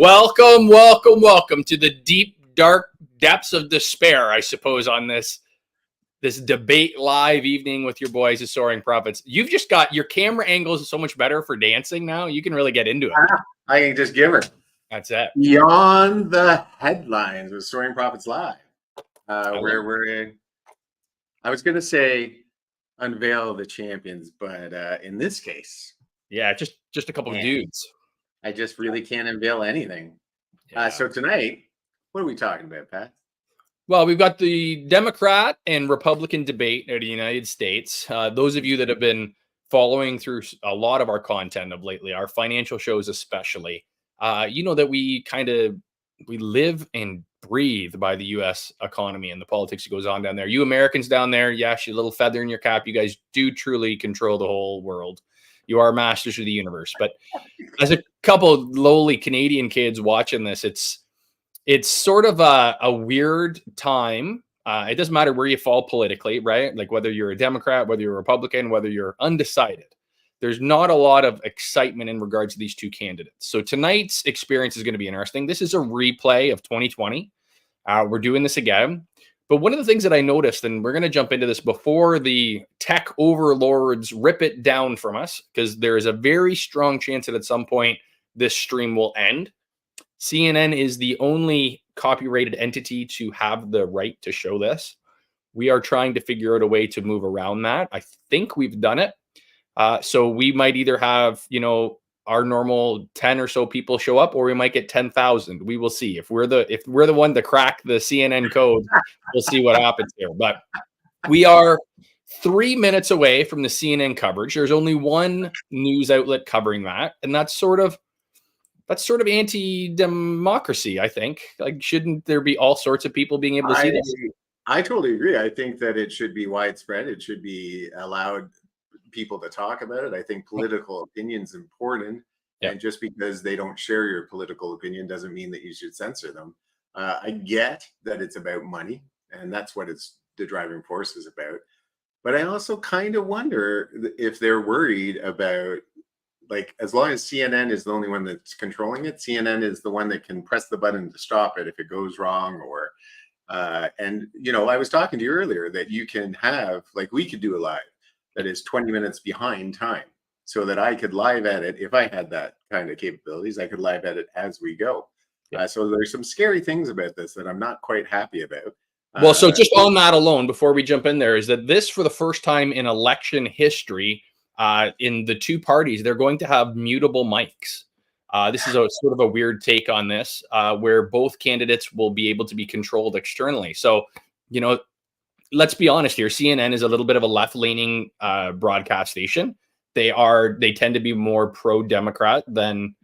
Welcome to the deep, dark depths of despair, I suppose, on this debate live evening with your boys, the Soaring Prophets. You've just got your camera angles so much better for dancing now. You can really get into it. I can just give her. That's it. Beyond the headlines with Soaring Prophets Live, where we're in. I was going to say unveil the champions, but in this case, yeah, just a couple of dudes. I just really can't unveil anything. Yeah. So tonight, what are we talking about, Pat? Well, we've got the Democrat and Republican debate in the United States. Those of you that have been following through a lot of our content of lately, our financial shows especially, you know that we live and breathe by the U.S. economy and the politics that goes on down there. You Americans down there, yes, you little feather in your cap, you guys do truly control the whole world. You are masters of the universe. But as a couple of lowly Canadian kids watching this, it's sort of a weird time. It doesn't matter where you fall politically, right? Like whether you're a Democrat, whether you're a Republican, whether you're undecided. There's not a lot of excitement in regards to these two candidates. So tonight's experience is going to be interesting. This is a replay of 2020. We're doing this again. But one of the things that I noticed, and we're going to jump into this before the tech overlords rip it down from us, because there is a very strong chance that at some point this stream will end. CNN is the only copyrighted entity to have the right to show this. We are trying to figure out a way to move around that. I think we've done it. So we might either have, our normal 10 or so people show up, or we might get 10,000. We will see. If we're the one to crack the CNN code, we'll see what happens here. But we are 3 minutes away from the CNN coverage. There's only one news outlet covering that, and that's sort of anti-democracy, I think. Like, shouldn't there be all sorts of people being able to see this? I totally agree. I think that it should be widespread. It should be allowed people to talk about it. I think political opinion is important. Yeah. And just because they don't share your political opinion doesn't mean that you should censor them. I get that it's about money, and that's what the driving force is about. But I also kind of wonder if they're worried about, like, as long as CNN is the only one that's controlling it, CNN is the one that can press the button to stop it if it goes wrong. Or, and I was talking to you earlier that you can have, like, we could do a live that is 20 minutes behind time, so that I could live edit. If I had that kind of capabilities, I could live edit as we go. Yeah. So there's some scary things about this that I'm not quite happy about. Well, so just on that alone, before we jump in there, is that this, for the first time in election history, in the two parties, they're going to have mutable mics. This is a sort of a weird take on this, where both candidates will be able to be controlled externally. So, let's be honest here. CNN is a little bit of a left-leaning broadcast station. They tend to be more pro-Democrat than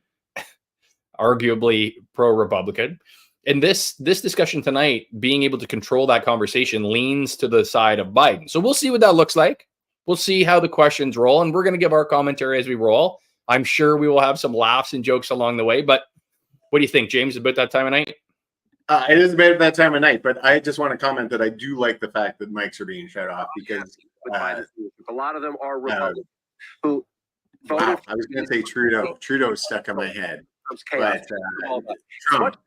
arguably pro-Republican. And this discussion tonight, being able to control that conversation, leans to the side of Biden. So we'll see what that looks like. We'll see how the questions roll, and we're going to give our commentary as we roll. I'm sure we will have some laughs and jokes along the way. But what do you think, James, about that time of night? It is about that time of night, but I just want to comment that I do like the fact that mics are being shut off, because a lot of them are Republicans who voted. Wow, I was going to say Trudeau. Trudeau's stuck in my head. But Trump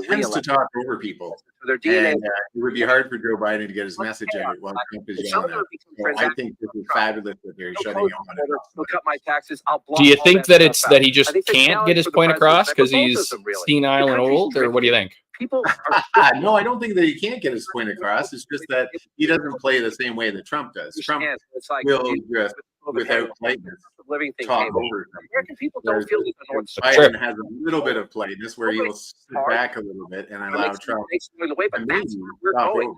tends to talk over people. And it would be hard for Joe Biden to get his message out while Trump is yelling at him. So I think this is fabulous that they're shutting him on. They'll cut my taxes. Do you think that it's that he just can't get his point across because he's senile and old, or what do you think? No, I don't think that he can't get his point across. It's just that he doesn't play the same way that Trump does. Trump will just, without politeness, talk over them. American people don't feel Biden has a little bit of politeness where he'll sit back a little bit and allow Trump to maybe talk over him,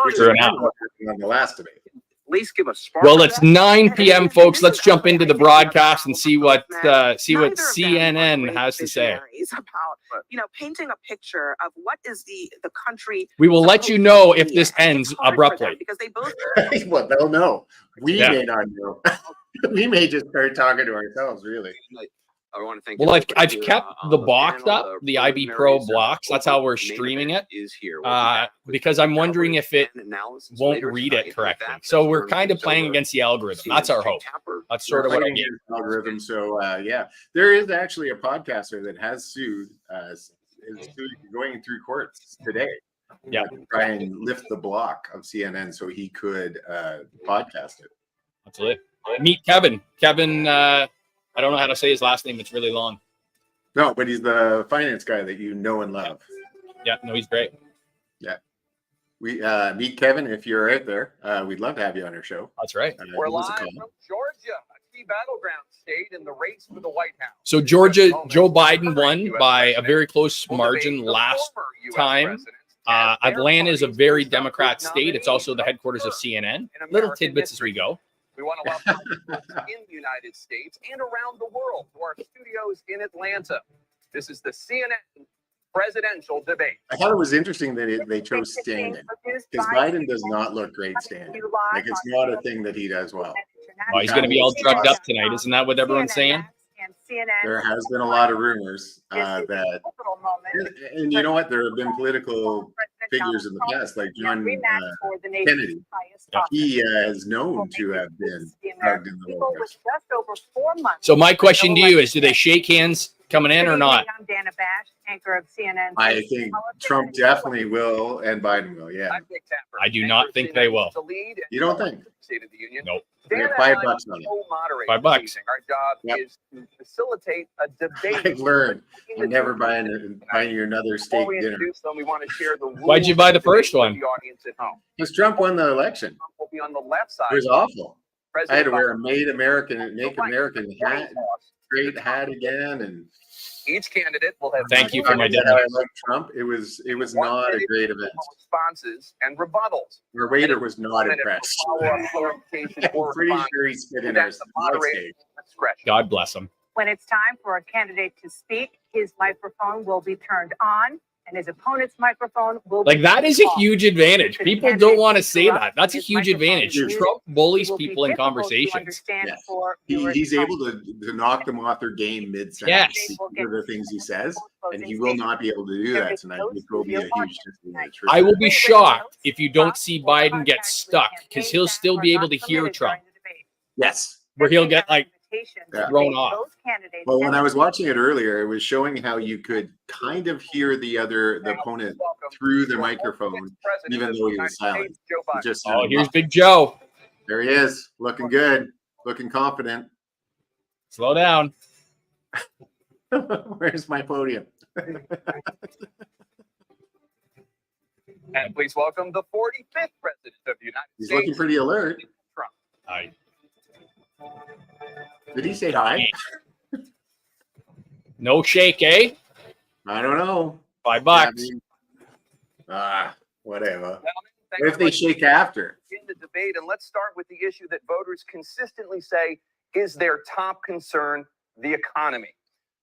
which is what happened on the last debate. At least give a spark. Well, it's 9 p.m., folks. Let's jump into the broadcast and see what CNN has to say. About painting a picture of what is the country. We will let you know if this ends abruptly, because they both. Well, they'll know. We may not know. We may just start talking to ourselves. Really. I want to thank. Well, I've everybody here, kept on the box panel. up, The the IB preliminary Pro blocks. That's how we're main streaming event it. Is here. We'll be back with Because I'm wondering coverage if it and analysis won't later read tonight. it With correctly. that, So let's we're turn kind of things playing over against the algorithm. to That's our Jay hope. Tapper. That's sort We're of what I fighting get. against algorithm. So yeah, there is actually a podcaster that has sued, going through courts today. Yeah. To try and lift the block of CNN so he could podcast it. Absolutely. Meet Kevin. Kevin, I don't know how to say his last name. It's really long. No, but he's the finance guy that you know and love. Yeah, no, he's great. Yeah. We meet Kevin if you're out there. We'd love to have you on our show. That's right. We're live from Georgia, a key battleground state in the race for the White House. So Georgia, Joe Biden won by a very close margin last time. Atlanta is a very Democrat state. It's also the headquarters of CNN. Little tidbits as we go. We want to welcome in the United States and around the world to our studios in Atlanta. This is the CNN presidential debate. I thought it was interesting that they chose standing, because Biden does not look great standing. Like, it's not a thing that he does well. Oh, he's going to be all drugged up tonight. Isn't that what everyone's saying? There has been a lot of rumors that, and you know what? There have been political figures in the past, like John Kennedy. He is known to have been drugged in the White House. So my question to you is, do they shake hands coming in or not? I think Trump definitely will, and Biden will. Yeah. I do not think they will. You don't think? State of the Union. Nope. We have $5 on it. $5. Our job is to facilitate a debate. I've learned. I'm never buying you another steak Before we dinner. introduce them, we want to share the rules. Why'd you buy the first for one? the audience at home. Because Trump won the election. Trump will be on the left side. It was awful. I had to wear a President Make American hat, great hat again, and each candidate will have. Thank you for my dinner. I like Trump. It was not a great event. Responses and rebuttals. Our waiter was not impressed. I'm pretty sure he spit in our steak. God bless him. When it's time for a candidate to speak, his microphone will be turned on and his opponent's microphone will be Like, that is a off. huge advantage. People don't want to say that. That's a His huge microphone advantage. is Trump bullies It will be people in difficult to conversations. understand Yes. for viewers He's at able home. to knock them off their game mid-sentence. Yes. Because of the things he says, and he will not be able to do that tonight, which will be a huge disadvantage. I will be shocked if you don't see Biden get stuck, because he'll still be able to hear Trump, Yes. where he'll get like thrown off. Well, when I was watching it earlier, it was showing how you could kind of hear the opponent through the microphone, even though he was silent. He just Oh, here's Big Joe. there he is, looking good, looking confident. Slow down. Where's my podium? And please welcome the 45th president of the United He's States. looking pretty alert. Trump. Hi. Did he say hi? No shake, eh? I don't know. $5. Whatever. Gentlemen, thank What if you they much shake after? in the debate, and let's start with the issue that voters consistently say is their top concern: the economy.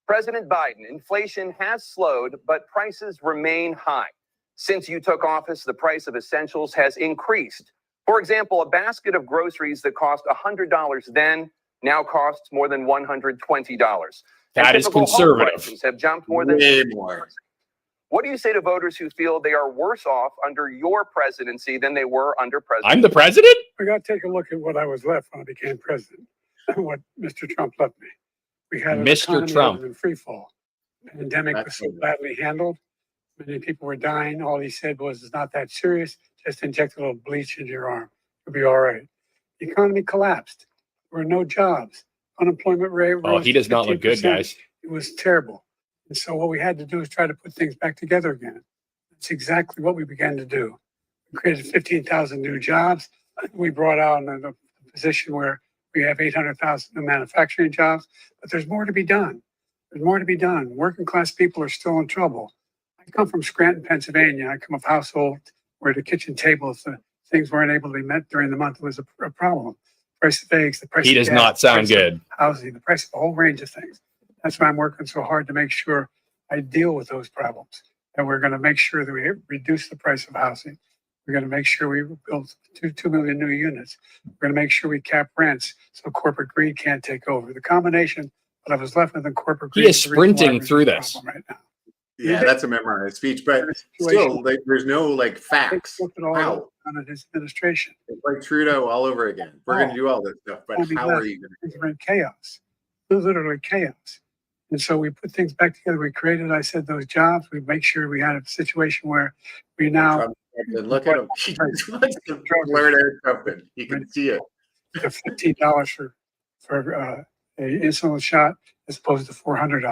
President Biden, inflation has slowed, but prices remain high. Since you took office, the price of essentials has increased. For example, a basket of groceries that cost $100 then now costs more than $120. That is conservative. Prices have jumped more than Way more. What do you say to voters who feel they are worse off under your presidency than they were under President? I'm the president? We got to take a look at what I was left when I became president, what Mr. Trump left me. We had an Mr. economy Trump. that was in free fall. The pandemic was so badly handled. Many people were dying. All he said was, it's not that serious. Just inject a little bleach into your arm. You'll be all right. The economy collapsed. There were no jobs. Unemployment rate Oh, rose he does not look good, 15%. guys. It was terrible. And so what we had to do is try to put things back together again. That's exactly what we began to do. We created 15,000 new jobs. We brought out a position where we have 800,000 new manufacturing jobs, but there's more to be done. There's more to be done. Working class people are still in trouble. I come from Scranton, Pennsylvania. I come of a household where the kitchen tables, the things weren't able to be met during the month. It was a problem. Price of eggs, the price He of does gas, not the sound price of good. housing, the price of a whole range of things. That's why I'm working so hard to make sure I deal with those problems. And we're going to make sure that we reduce the price of housing. We're going to make sure we build 2 million new units. We're going to make sure we cap rents so corporate greed can't take over. The combination but I was left with the corporate. He greed is the reason why sprinting we're through in this. problem right now. Yeah, that's a memorized speech, but still, like, there's no like facts. Look at all How? on his administration. It's like Trudeau all over again. We're going to do all this stuff, but I mean, how are you going to? Things were in chaos, literally chaos. And so we put things back together. We created, I said, those jobs. We make sure we had a situation where we now Look at him. He just wants to blurt out something. You can see it. $15 for a insulin shot as opposed to $400.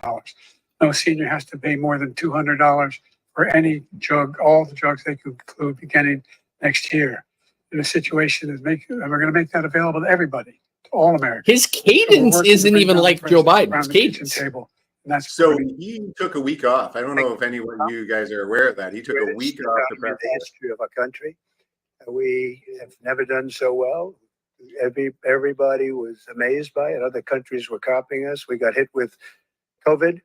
No senior has to pay more than $200 for any drug, all the drugs they could include beginning next year. And the situation is we're going to make that available to everybody, to all Americans. His cadence isn't even like Joe Biden's cadence. Table. And that's so he took a week off. I don't know if anyone of you guys are aware of that. He took a week off to prep the history of our country. We have never done so well. Everybody was amazed by it. Other countries were copying us. We got hit with COVID.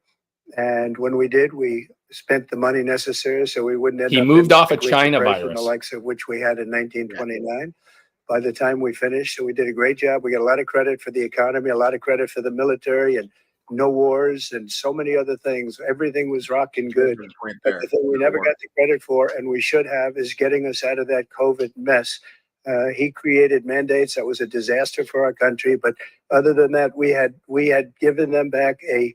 And when we did, we spent the money necessary so we wouldn't end up. He moved off a Great China Depression, virus, the likes of which we had in 1929. By the time we finished, so we did a great job. We got a lot of credit for the economy, a lot of credit for the military, and no wars, and so many other things. Everything was rocking good. But the thing we never got the credit for, and we should have, is getting us out of that COVID mess. He created mandates that was a disaster for our country. But other than that, we had given them back a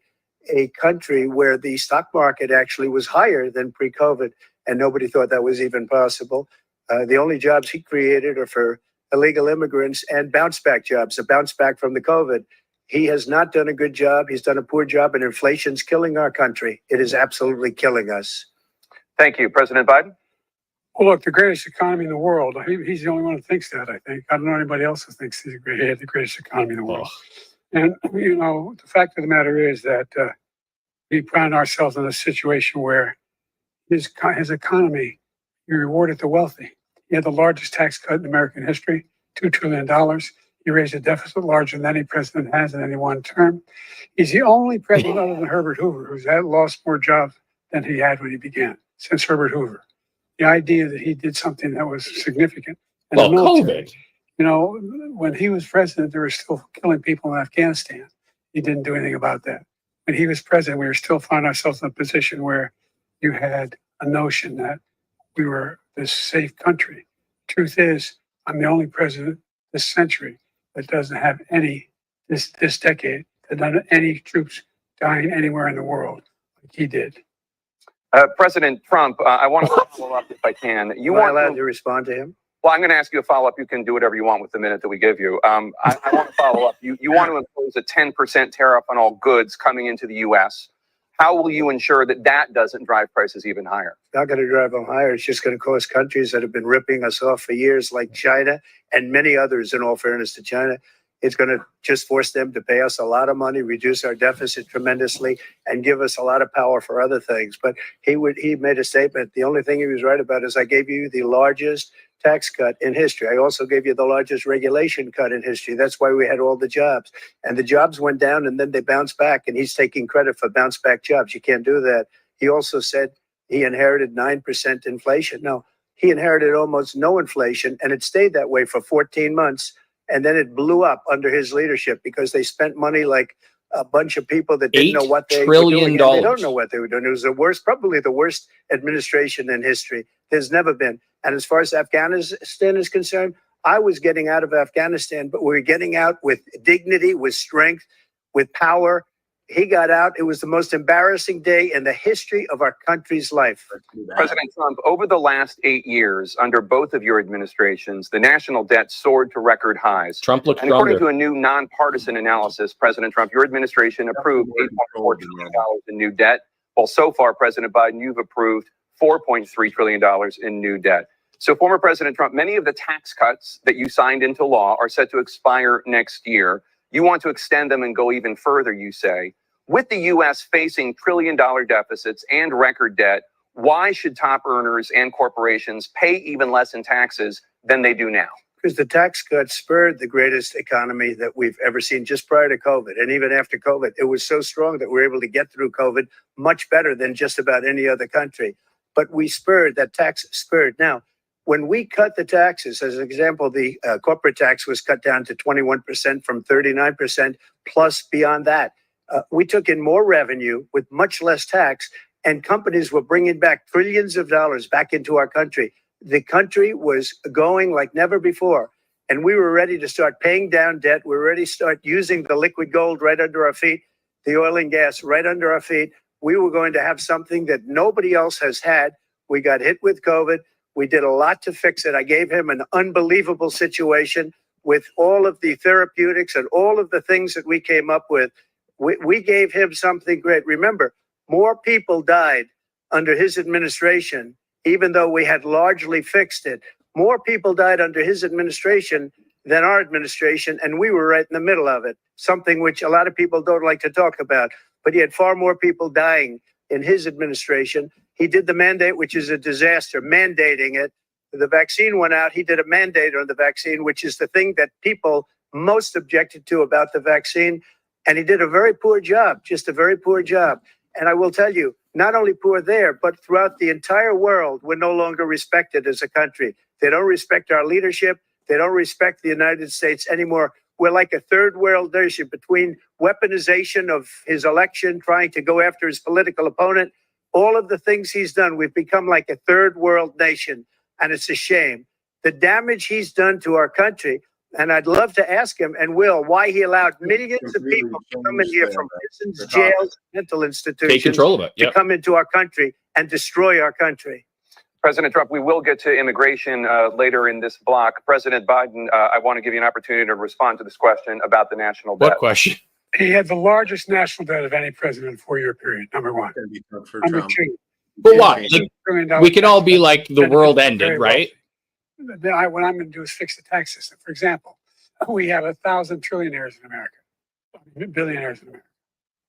country where the stock market actually was higher than pre-COVID, and nobody thought that was even possible. The only jobs he created are for illegal immigrants and bounce back jobs, a bounce back from the COVID. He has not done a good job. He's done a poor job, and inflation's killing our country. It is absolutely killing us. Thank you. President Biden? Well, look, the greatest economy in the world. He's the only one who thinks that, I think. I don't know anybody else who thinks he had the greatest economy in the world. And, you know, the fact of the matter is that we found ourselves in a situation where his economy, he rewarded the wealthy. He had the largest tax cut in American history, $2 trillion. He raised a deficit larger than any president has in any one term. He's the only president other than Herbert Hoover who's lost more jobs than he had when he began, since Herbert Hoover. The idea that he did something that was significant. And well, COVID. You know, when he was president, they were still killing people in Afghanistan. He didn't do anything about that. When he was president, we were still finding ourselves in a position where you had a notion that we were this safe country. Truth is, I'm the only president this century that doesn't have this decade, that doesn't have any troops dying anywhere in the world like he did. President Trump, I want to follow up if I can. Am I allowed to respond to him? Well, I'm going to ask you a follow-up. You can do whatever you want with the minute that we give you. I want to follow up. You want to impose a 10% tariff on all goods coming into the U.S. How will you ensure that that doesn't drive prices even higher? It's not going to drive them higher. It's just going to cost countries that have been ripping us off for years, like China and many others, in all fairness to China. It's going to just force them to pay us a lot of money, reduce our deficit tremendously, and give us a lot of power for other things. But he made a statement. The only thing he was right about is I gave you the largest tax cut in history. I also gave you the largest regulation cut in history. That's why we had all the jobs. And the jobs went down and then they bounced back. And he's taking credit for bounce back jobs. You can't do that. He also said he inherited 9% inflation. No, he inherited almost no inflation, and it stayed that way for 14 months. And then it blew up under his leadership because they spent money like a bunch of people that didn't know what they were doing. They don't know what they were doing. It was the worst, probably the worst administration in history. There's never been. And as far as Afghanistan is concerned, I was getting out of Afghanistan, but we were getting out with dignity, with strength, with power. He got out. It was the most embarrassing day in the history of our country's life. President Trump, over the last 8 years, under both of your administrations, the national debt soared to record highs. Trump looked stronger. According to a new nonpartisan analysis, President Trump, your administration approved $8.4 trillion in new debt. Well, so far, President Biden, you've approved $4.3 trillion in new debt. So, former President Trump, many of the tax cuts that you signed into law are set to expire next year. You want to extend them and go even further, you say. With the U.S. facing trillion-dollar deficits and record debt, why should top earners and corporations pay even less in taxes than they do now? Because the tax cuts spurred the greatest economy that we've ever seen just prior to COVID. And even after COVID, it was so strong that we were able to get through COVID much better than just about any other country. But we spurred, that tax spurred. Now, when we cut the taxes, as an example, the corporate tax was cut down to 21% from 39%, plus beyond that. We took in more revenue with much less tax, and companies were bringing back trillions of dollars back into our country. The country was going like never before, and we were ready to start paying down debt. We were ready to start using the liquid gold right under our feet, the oil and gas right under our feet. We were going to have something that nobody else has had. We got hit with COVID. We did a lot to fix it. I gave him an unbelievable situation with all of the therapeutics and all of the things that we came up with. We gave him something great. Remember, more people died under his administration, even though we had largely fixed it. More people died under his administration than our administration, and we were right in the middle of it, something which a lot of people don't like to talk about. But he had far more people dying in his administration. He did the mandate, which is a disaster, mandating it. The vaccine went out. He did a mandate on the vaccine, which is the thing that people most objected to about the vaccine. And he did a very poor job, just a very poor job. And I will tell you, not only poor there, but throughout the entire world, we're no longer respected as a country. They don't respect our leadership. They don't respect the United States anymore. We're like a third world nation between weaponization of his election, trying to go after his political opponent, all of the things he's done. We've become like a third world nation, and it's a shame. The damage he's done to our country, and I'd love to ask him, and will, why he allowed millions of people to come in here from prisons, jails, mental institutions, Take control of it. to come into our country and destroy our country. President Trump, we will get to immigration later in this block. President Biden, I want to give you an opportunity to respond to this question about the national debt. What question? He had the largest national debt of any president in a 4-year period, number one. Number two. But what? Like, we can all be like the world ended, right? What I'm going to do is fix the tax system. For example, we have 1,000 trillionaires in America, billionaires in America.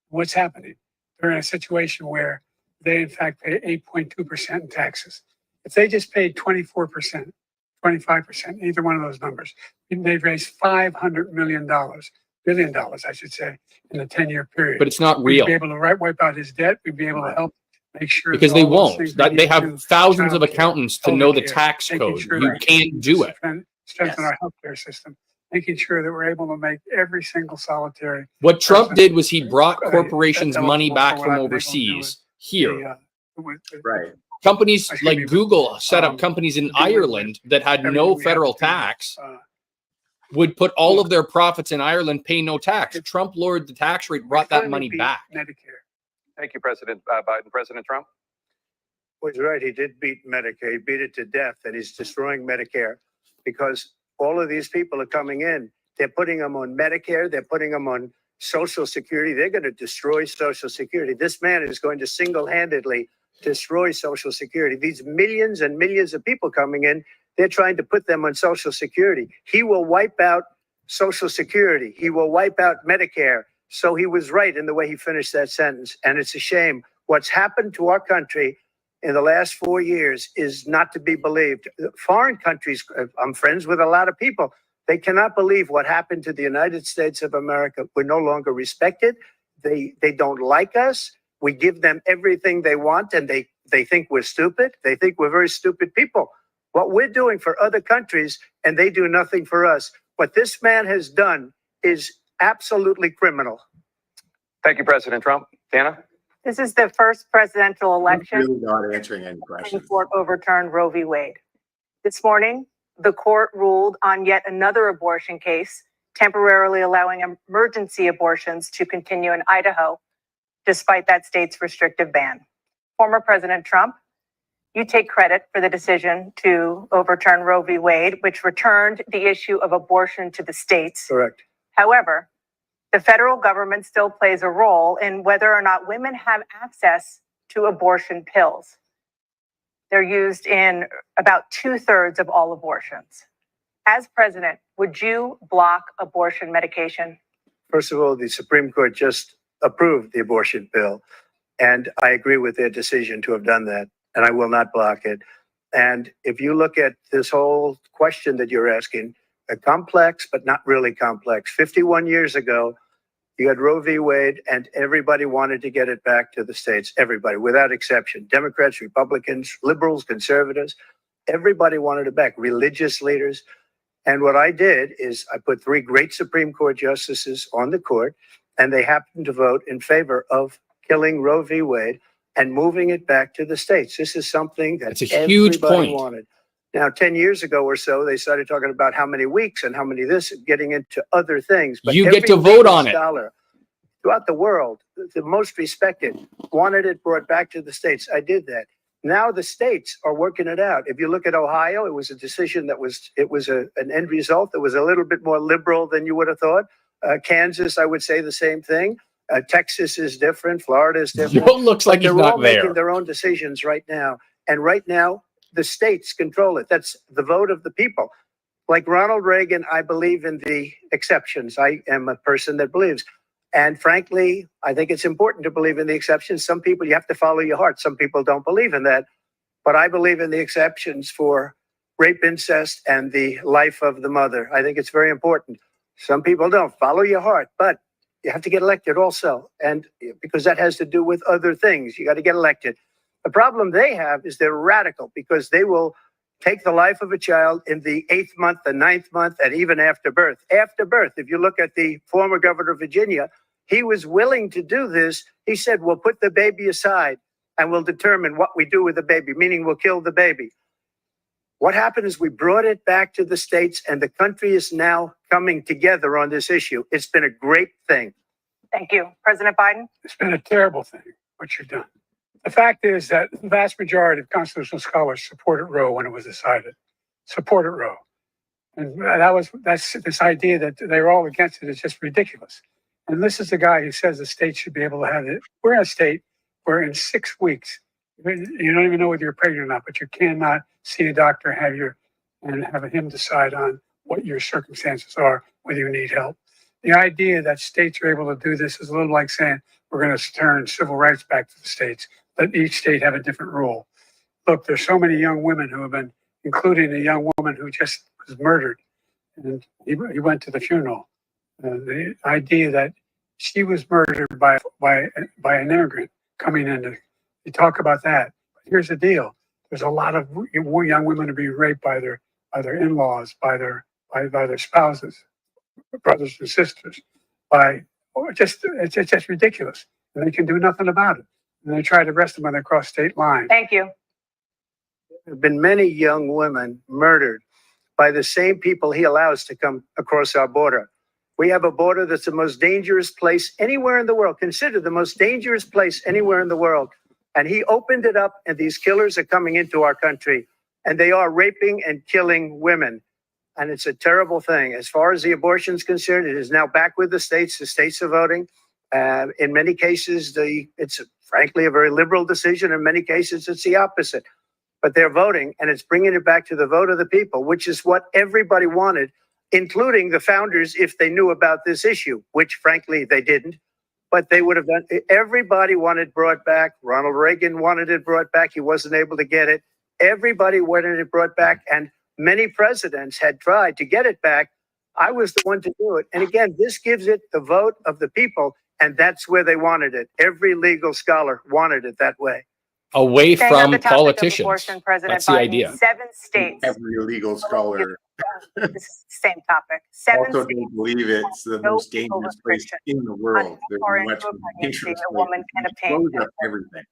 What's happening? They're in a situation where they, in fact, pay 8.2% in taxes. If they just paid 24%, 25%, either one of those numbers, they'd raise $500 billion, I should say, in a 10-year period. But it's not real. We'd be able to wipe out his debt. We'd be able to help make sure. Because they won't. They have thousands of accountants to know the tax code. You can't do it. Strengthen our healthcare system, making sure that we're able to make every single solitary. What Trump did was he brought corporations money back from overseas here. Right. Companies like Google set up companies in Ireland that had no federal tax, would put all of their profits in Ireland, pay no tax. Trump lowered the tax rate, brought that money back. Medicare. Thank you, President Biden. President Trump? Well, he's right. He did beat Medicare. He beat it to death, and he's destroying Medicare because all of these people are coming in. They're putting them on Medicare. They're putting them on Social Security. They're going to destroy Social Security. This man is going to single-handedly destroy Social Security. These millions and millions of people coming in, they're trying to put them on Social Security. He will wipe out Social Security. He will wipe out Medicare. So he was right in the way he finished that sentence. And it's a shame. What's happened to our country in the last 4 years is not to be believed. Foreign countries, I'm friends with a lot of people. They cannot believe what happened to the United States of America. We're no longer respected. They don't like us. We give them everything they want, and they think we're stupid. They think we're very stupid people. What we're doing for other countries, and they do nothing for us. What this man has done is absolutely criminal. Thank you, President Trump. Dana? This is the first presidential election. I'm really not answering any questions. The court overturned Roe v. Wade. This morning, the court ruled on yet another abortion case, temporarily allowing emergency abortions to continue in Idaho, despite that state's restrictive ban. Former President Trump, you take credit for the decision to overturn Roe v. Wade, which returned the issue of abortion to the states. Correct. However, the federal government still plays a role in whether or not women have access to abortion pills. They're used in about 2/3 of all abortions. As president, would you block abortion medication? First of all, the Supreme Court just approved the abortion bill, and I agree with their decision to have done that, and I will not block it. And if you look at this whole question that you're asking, complex, but not really complex. 51 years ago, you had Roe v. Wade, and everybody wanted to get it back to the states. Everybody, without exception. Democrats, Republicans, liberals, conservatives. Everybody wanted it back. Religious leaders. And what I did is I put 3 great Supreme Court justices on the court, and they happened to vote in favor of killing Roe v. Wade and moving it back to the states. This is something that It's a huge everybody point. wanted. Now, 10 years ago or so, they started talking about how many weeks and how many this, getting into other things. But You get every to vote legal on it. scholar throughout the world, the most respected, wanted it brought back to the states. I did that. Now the states are working it out. If you look at Ohio, it was a decision that was an end result that was a little bit more liberal than you would have thought. Kansas, I would say the same thing. Texas is different. Florida is different. Joe looks like he's they're all not there. making their own decisions right now. And right now, the states control it. That's the vote of the people. Like Ronald Reagan, I believe in the exceptions. I am a person that believes. And frankly, I think it's important to believe in the exceptions. Some people, you have to follow your heart. Some people don't believe in that. But I believe in the exceptions for rape, incest, and the life of the mother. I think it's very important. Some people don't. Follow your heart. But you have to get elected also. And because that has to do with other things. You got to get elected. The problem they have is they're radical because they will take the life of a child in the 8th month, the 9th month, and even after birth. After birth, if you look at the former governor of Virginia, he was willing to do this. He said, we'll put the baby aside and we'll determine what we do with the baby, meaning we'll kill the baby. What happened is we brought it back to the states and the country is now coming together on this issue. It's been a great thing. Thank you. President Biden? It's been a terrible thing, what you've done. The fact is that the vast majority of constitutional scholars supported Roe when it was decided. Supported Roe. And that's this idea that they're all against it is just ridiculous. And this is the guy who says the state should be able to have it. We're in a state where in 6 weeks, you don't even know whether you're pregnant or not, but you cannot see a doctor and have him decide on what your circumstances are, whether you need help. The idea that states are able to do this is a little like saying we're going to turn civil rights back to the states. Let each state have a different rule. Look, there's so many young women who have been, including a young woman who just was murdered, and he went to the funeral. The idea that she was murdered by an immigrant coming in, you talk about that. But here's the deal: there's a lot of young women are being raped by their in-laws, by their spouses, brothers and sisters. It's just ridiculous, and they can do nothing about it. And they try to arrest them when they cross state lines. Thank you. There have been many young women murdered by the same people he allows to come across our border. We have a border that's the most dangerous place anywhere in the world, considered the most dangerous place anywhere in the world. And he opened it up, and these killers are coming into our country, and they are raping and killing women. And it's a terrible thing. As far as the abortion is concerned, it is now back with the states. The states are voting. In many cases, it's frankly a very liberal decision. In many cases, it's the opposite. But they're voting, and it's bringing it back to the vote of the people, which is what everybody wanted, including the founders, if they knew about this issue, which frankly they didn't. But they would have done. Everybody wanted it brought back. Ronald Reagan wanted it brought back. He wasn't able to get it. Everybody wanted it brought back, and many presidents had tried to get it back. I was the one to do it. And again, this gives it the vote of the people, and that's where they wanted it. Every legal scholar wanted it that way. Away Staying on from the topic of politicians. abortion, President That's the Biden, idea. 7 states. Every legal scholar This is the same topic. 7 also states. don't believe it's the No most legal dangerous place restriction in the world. There's or much into a more pregnancy, dangerous a woman places. can It obtain blows an up everything.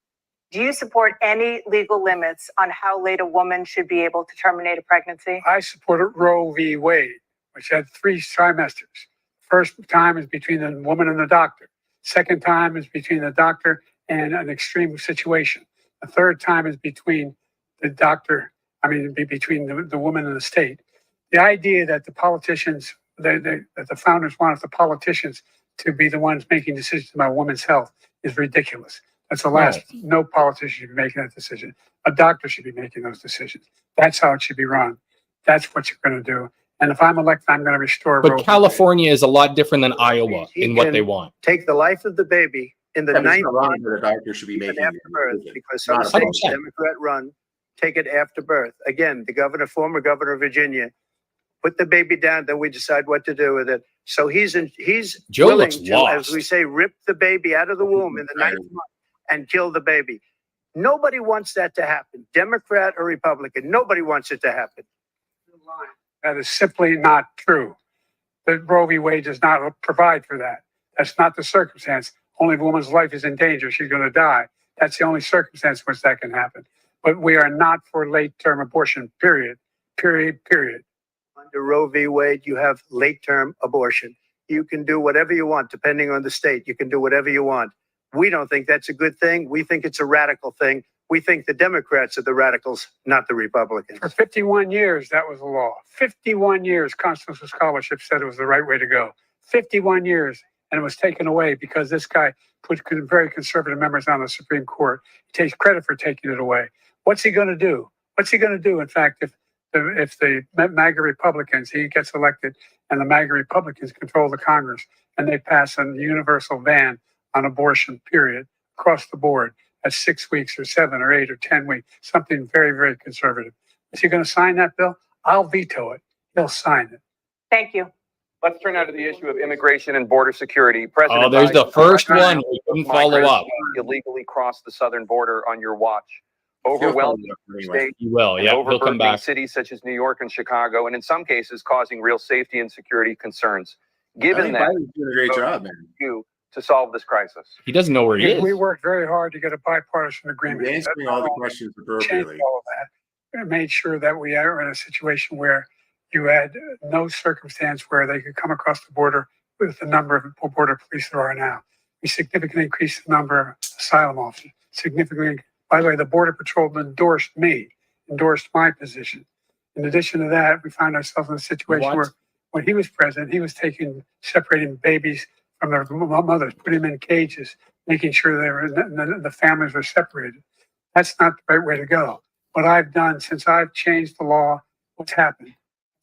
Do you support any legal limits on how late a woman should be able to terminate a pregnancy? I supported Roe v. Wade, which had 3 trimesters. First time is between the woman and the doctor. Second time is between the doctor and an extreme situation. The third time is between the doctor, between the woman and the state. The idea that the politicians, that the founders wanted the politicians to be the ones making decisions about women's health is ridiculous. That's the last. No politician should be making that decision. A doctor should be making those decisions. That's how it should be run. That's what you're going to do. And if I'm elected, I'm going to restore Roe v. But Wade. California is a lot different than Iowa in what they want. Take the life of the baby in the It's ninth not wrong month, that a doctor should be even making after the birth, decision. because some Not a states, problem. Democrat run, take it after birth. Again, the former governor of Virginia, put the baby down, then we decide what to do with it. So he's Joe willing looks to, lost. as we say, rip the baby out of the womb in the ninth month and kill the baby. Nobody wants that to happen, Democrat or Republican. Nobody wants it to happen. That is simply not true. The Roe v. Wade does not provide for that. That's not the circumstance. Only if a woman's life is in danger, she's going to die. That's the only circumstance in which that can happen. But we are not for late-term abortion, period. Period, period. Under Roe v. Wade, you have late-term abortion. You can do whatever you want, depending on the state. You can do whatever you want. We don't think that's a good thing. We think it's a radical thing. We think the Democrats are the radicals, not the Republicans. For 51 years, that was the law. 51 years, constitutional scholarship said it was the right way to go. 51 years, and it was taken away because this guy put very conservative members on the Supreme Court. He takes credit for taking it away. What's he going to do? What's he going to do? In fact, if the MAGA Republicans, he gets elected, and the MAGA Republicans control the Congress, and they pass a universal ban on abortion, period, across the board, at 6 weeks or 7 or 8 or 10 weeks, something very, very conservative. Is he going to sign that bill? I'll veto it. He'll sign it. Thank you. Let's turn now to the issue of immigration and border security. President There's Biden, the first one. We couldn't follow up. Illegally crossed the southern border on your watch. Overwhelming states He will. and Yeah, he'll come overburdening back. cities such as New York and Chicago, and in some cases causing real safety and security concerns. I Given think that, Biden's doing a great job, man. you to solve this crisis. He doesn't know where he is. We worked very hard to get a bipartisan agreement. He's answering all the questions appropriately. Changed all of that. And made sure that we are in a situation where you had no circumstance where they could come across the border with the number of border police there are now. We significantly increased the number of asylum officers. Significantly. By the way, the Border Patrol endorsed my position. In addition to that, we found ourselves in a situation where when he was president, he was separating babies from their mothers, putting them in cages, making sure the families were separated. That's not the right way to go. What I've done since I've changed the law, what's happened?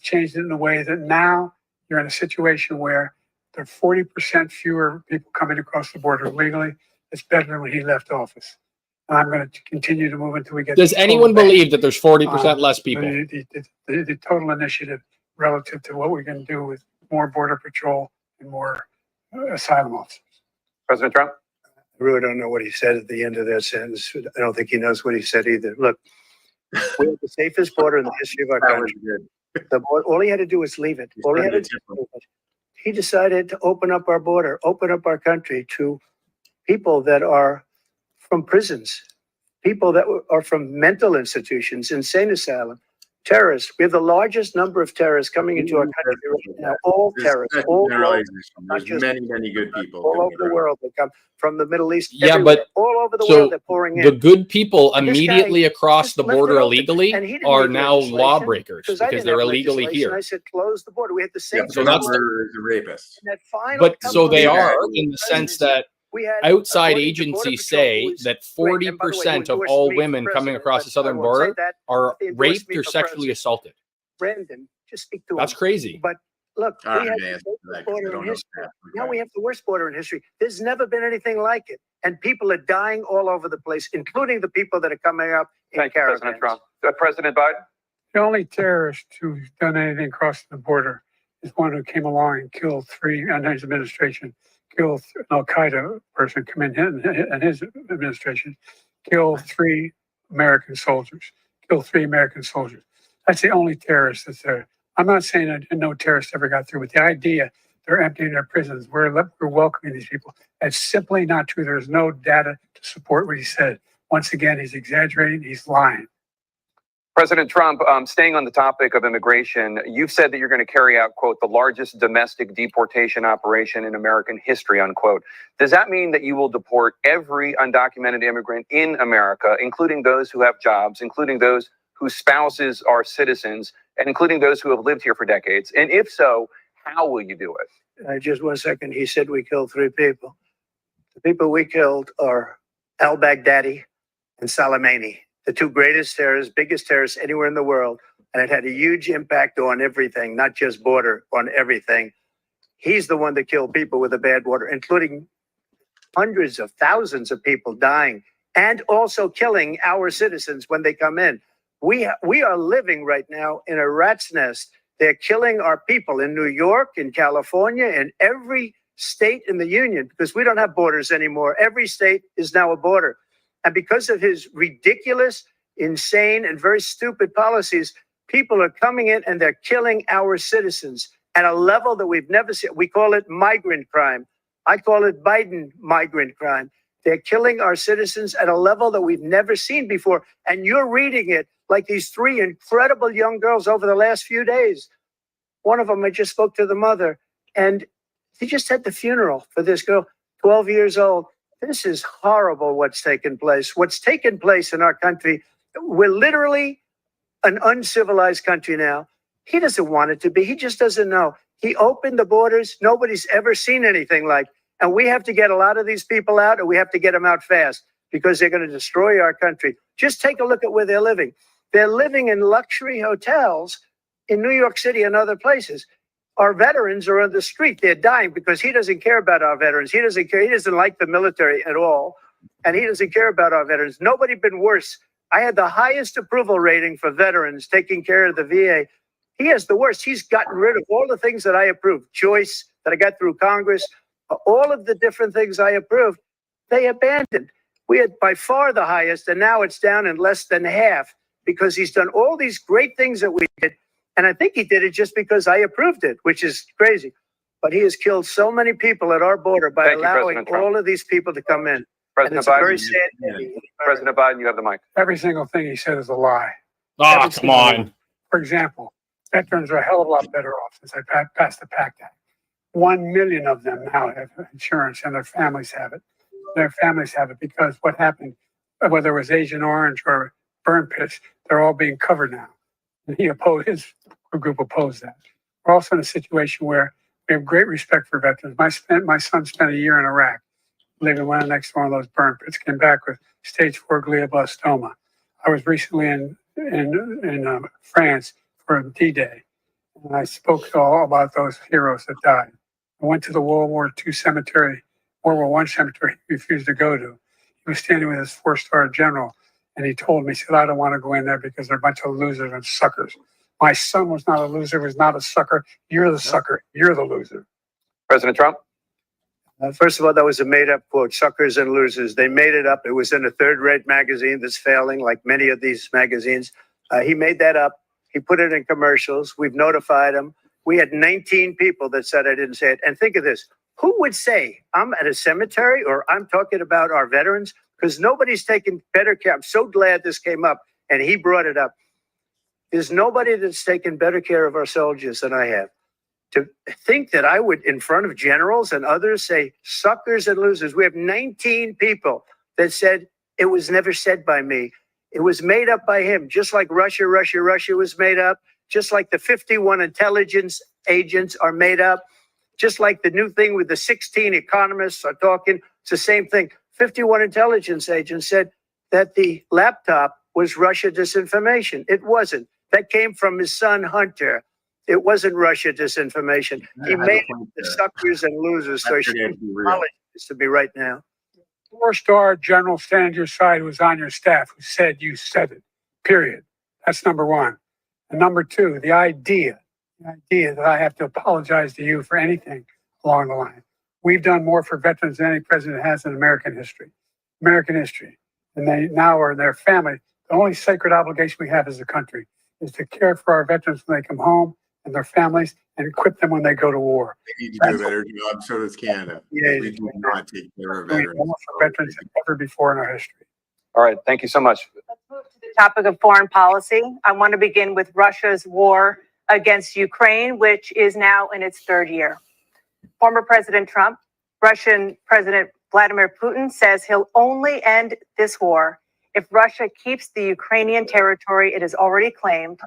Changed it in a way that now you're in a situation where there are 40% fewer people coming across the border legally. It's better than when he left office. And I'm going to continue to move until we get. Does anyone believe that there's 40% less people? The total initiative relative to what we can do with more border patrol and more asylum officers. President Trump? I really don't know what he said at the end of that sentence. I don't think he knows what he said either. Look, we have the safest border in the history of our country. All he had to do was leave it. All he had to do was leave it. He decided to open up our border, open up our country to people that are from prisons, people that are from mental institutions, insane asylum, terrorists. We have the largest number of terrorists coming into our country right now. All terrorists, all over, not just many good people all over the world. They come from the Middle East. Yeah, everywhere. but all over the world they're pouring in. The good people And this guy immediately across just the left border it open. illegally And he didn't are make now legislation lawbreakers because I because didn't they're have illegally legislation. here. I said close the border. We had the same. So that's is a rapist. that final But couple so of they years, are in the sense that we had, outside according to Border agencies Patrol, say who was that great, and by the way, who 40% of endorsed all me for women coming president, across the but I southern won't say border that. are They endorsed raped me or for sexually president. assaulted. Brandon, just speak to him. That's crazy. But look, I we don't have know the the answer to worst that 'cause I border don't in know history. that. Now Okay. we have the worst border in history. There's never been anything like it. And people are dying all over the place, including the people that are coming up in Thank you, President caravans. Trump. President Biden? The only terrorist who's done anything crossing the border is one who came along and killed 3 under his administration, killed an Al-Qaeda person come in his administration, killed 3 American soldiers, That's the only terrorist that's there. I'm not saying that no terrorist ever got through, but the idea they're emptying their prisons, we're welcoming these people. That's simply not true. There's no data to support what he said. Once again, he's exaggerating, he's lying. President Trump, staying on the topic of immigration, you've said that you're going to carry out, quote, the largest domestic deportation operation in American history, unquote. Does that mean that you will deport every undocumented immigrant in America, including those who have jobs, including those whose spouses are citizens, and including those who have lived here for decades? And if so, how will you do it? Just 1 second. He said we killed 3 people. The people we killed are al-Baghdadi and Soleimani, the 2 greatest terrorists, biggest terrorists anywhere in the world. And it had a huge impact on everything, not just border, on everything. He's the one that killed people with the bad water, including hundreds of thousands of people dying and also killing our citizens when they come in. We are living right now in a rat's nest. They're killing our people in New York, in California, in every state in the union, because we don't have borders anymore. Every state is now a border. And because of his ridiculous, insane, and very stupid policies, people are coming in and they're killing our citizens at a level that we've never seen. We call it migrant crime. I call it Biden migrant crime. They're killing our citizens at a level that we've never seen before. And you're reading it like these three incredible young girls over the last few days. One of them, I just spoke to the mother, and he just had the funeral for this girl, 12 years old. This is horrible what's taken place. What's taken place in our country, we're literally an uncivilized country now. He doesn't want it to be. He just doesn't know. He opened the borders. Nobody's ever seen anything like. And we have to get a lot of these people out, and we have to get them out fast because they're going to destroy our country. Just take a look at where they're living. They're living in luxury hotels in New York City and other places. Our veterans are on the street. They're dying because he doesn't care about our veterans. He doesn't care. He doesn't like the military at all. And he doesn't care about our veterans. Nobody been worse. I had the highest approval rating for veterans taking care of the VA. He has the worst. He's gotten rid of all the things that I approved. Choice that I got through Congress, all of the different things I approved, they abandoned. We had by far the highest, and now it's down in less than half because he's done all these great things that we did. And I think he did it just because I approved it, which is crazy. But he has killed so many people at our border by allowing all of these people to come in. President Biden. Very sad day. President Biden, you have the mic. Every single thing he said is a lie. Oh, come on. For example, veterans are a hell of a lot better off since I passed the PACT Act. 1 million of them now have insurance, and their families have it. Their families have it because what happened, whether it was Agent Orange or burn pits, they're all being covered now. And his group opposed that. We're also in a situation where we have great respect for veterans. My son spent a year in Iraq, living right next to one of those burn pits, came back with stage 4 glioblastoma. I was recently in France for D-Day, and I spoke all about those heroes that died. I went to the World War II cemetery, World War I cemetery he refused to go to. He was standing with his 4-star general, and he told me, he said, I don't want to go in there because they're a bunch of losers and suckers. My son was not a loser, was not a sucker. You're the sucker. You're the loser. President Trump? First of all, that was a made-up quote, suckers and losers. They made it up. It was in a third-rate magazine that's failing, like many of these magazines. He made that up. He put it in commercials. We've notified him. We had 19 people that said I didn't say it. And think of this. Who would say I'm at a cemetery or I'm talking about our veterans? Because nobody's taken better care. I'm so glad this came up and he brought it up. There's nobody that's taken better care of our soldiers than I have. To think that I would, in front of generals and others, say suckers and losers. We have 19 people that said it was never said by me. It was made up by him, just like Russia was made up, just like the 51 intelligence agents are made up, just like the new thing with the 16 economists are talking. It's the same thing. 51 intelligence agents said that the laptop was Russia disinformation. It wasn't. That came from his son, Hunter. It wasn't Russia disinformation. He made the suckers and losers. So she apologizes to me right now. 4-star general standing at your side who was on your staff who said you said it, period. That's number one. And number two, the idea that I have to apologize to you for anything along the line. We've done more for veterans than any president has in American history. And they now are their family. The only sacred obligation we have as a country is to care for our veterans when they come home and their families and equip them when they go to war. They need to do a better job. So does Canada. Yeah, we do not take care of More for veterans than ever before in our history. All right. Thank you so much. Let's move to the topic of foreign policy. I want to begin with Russia's war against Ukraine, which is now in its 3rd year. Former President Trump, Russian President Vladimir Putin says he'll only end this war if Russia keeps the Ukrainian territory it has already claimed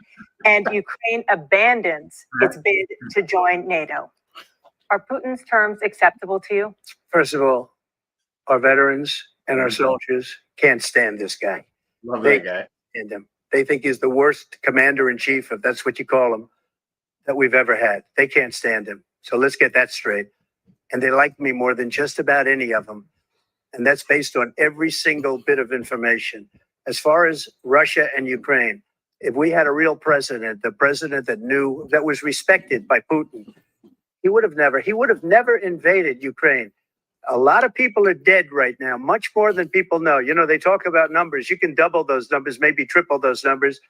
and Ukraine abandons its bid to join NATO. Are Putin's terms acceptable to you? First of all, our veterans and our soldiers can't stand this guy. Love that guy. And they think he's the worst commander-in-chief, if that's what you call him, that we've ever had. They can't stand him. So let's get that straight. And they like me more than just about any of them. And that's based on every single bit of information. As far as Russia and Ukraine, if we had a real president, the president that knew, that was respected by Putin, he would have never invaded Ukraine. A lot of people are dead right now, much more than people know. You know, they talk about numbers. You can double those numbers, maybe triple those numbers.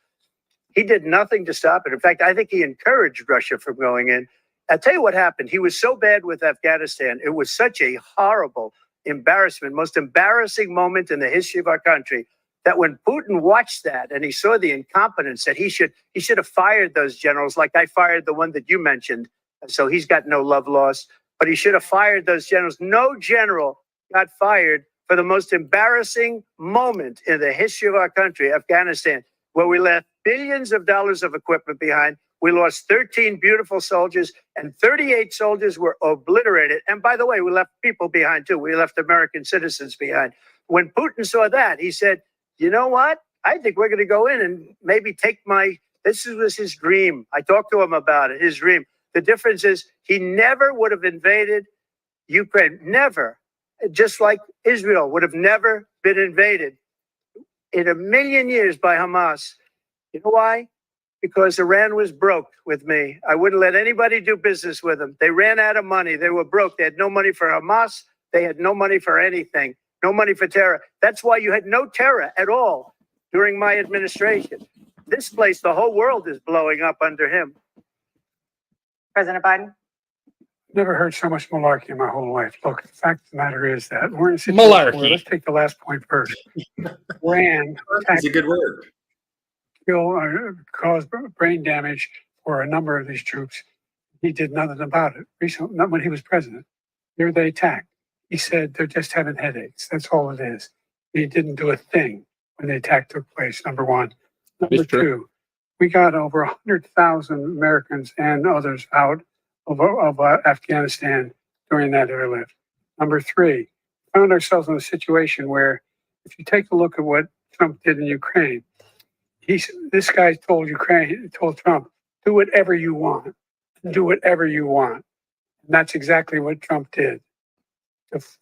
He did nothing to stop it. In fact, I think he encouraged Russia from going in. I'll tell you what happened. He was so bad with Afghanistan. It was such a horrible embarrassment, most embarrassing moment in the history of our country, that when Putin watched that and he saw the incompetence, that he should have fired those generals, like I fired the one that you mentioned. So he's got no love lost, but he should have fired those generals. No general got fired for the most embarrassing moment in the history of our country, Afghanistan, where we left billions of dollars of equipment behind. We lost 13 beautiful soldiers, and 38 soldiers were obliterated. And by the way, we left people behind too. We left American citizens behind. When Putin saw that, he said, you know what? I think we're going to go in and maybe take this was his dream. I talked to him about it, his dream. The difference is he never would have invaded Ukraine. Never. Just like Israel would have never been invaded in a million years by Hamas. You know why? Because Iran was broke with me. I wouldn't let anybody do business with them. They ran out of money. They were broke. They had no money for Hamas. They had no money for anything. No money for terror. That's why you had no terror at all during my administration. This place, the whole world is blowing up under him. President Biden? Never heard so much malarkey in my whole life. Look, the fact of the matter is that we're in a situation where, let's take the last point first. Ran, That's a good word. Caused brain damage for a number of these troops. He did nothing about it. Recently, not when he was president. Here they attacked. He said they're just having headaches. That's all it is. He didn't do a thing when the attack took place, number one. Number two, we got over 100,000 Americans and others out of Afghanistan during that airlift. Number three, found ourselves in a situation where if you take a look at what Trump did in Ukraine, this guy told Trump, do whatever you want. Do whatever you want. And that's exactly what Trump did.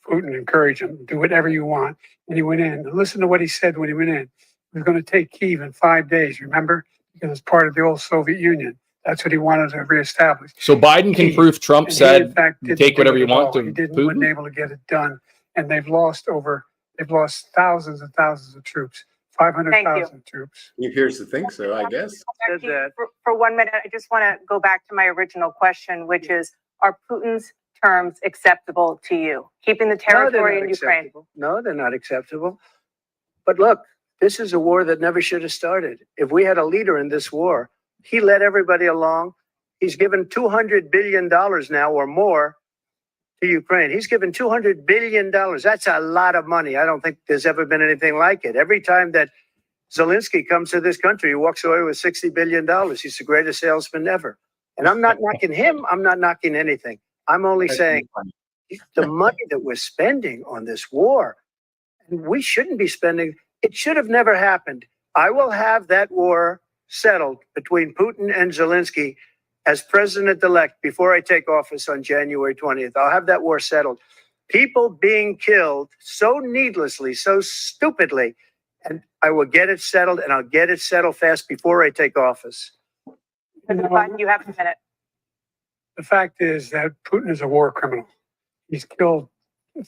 Putin encouraged him, do whatever you want. And he went in. And listen to what he said when he went in. He was going to take Kyiv in 5 days, remember? Because it's part of the old Soviet Union. That's what he wanted to reestablish. So Biden can prove Trump said, in fact, take whatever you want to He didn't, Putin? wasn't able to get it done. And they've lost thousands and thousands of troops, 500,000 troops. He appears to think so, I guess. For 1 minute, I just want to go back to my original question, which is, are Putin's terms acceptable to you? Keeping the territory in Ukraine? No, they're not acceptable. But look, this is a war that never should have started. If we had a leader in this war, he led everybody along. He's given $200 billion now or more to Ukraine. He's given $200 billion. That's a lot of money. I don't think there's ever been anything like it. Every time that Zelensky comes to this country, he walks away with $60 billion. He's the greatest salesman ever. And I'm not knocking him. I'm not knocking anything. I'm only saying the money that we're spending on this war, and we shouldn't be spending, it should have never happened. I will have that war settled between Putin and Zelensky as president-elect before I take office on January 20th. I'll have that war settled. People being killed so needlessly, so stupidly, and I will get it settled, and I'll get it settled fast before I take office. Biden, you have a minute. The fact is that Putin is a war criminal. He's killed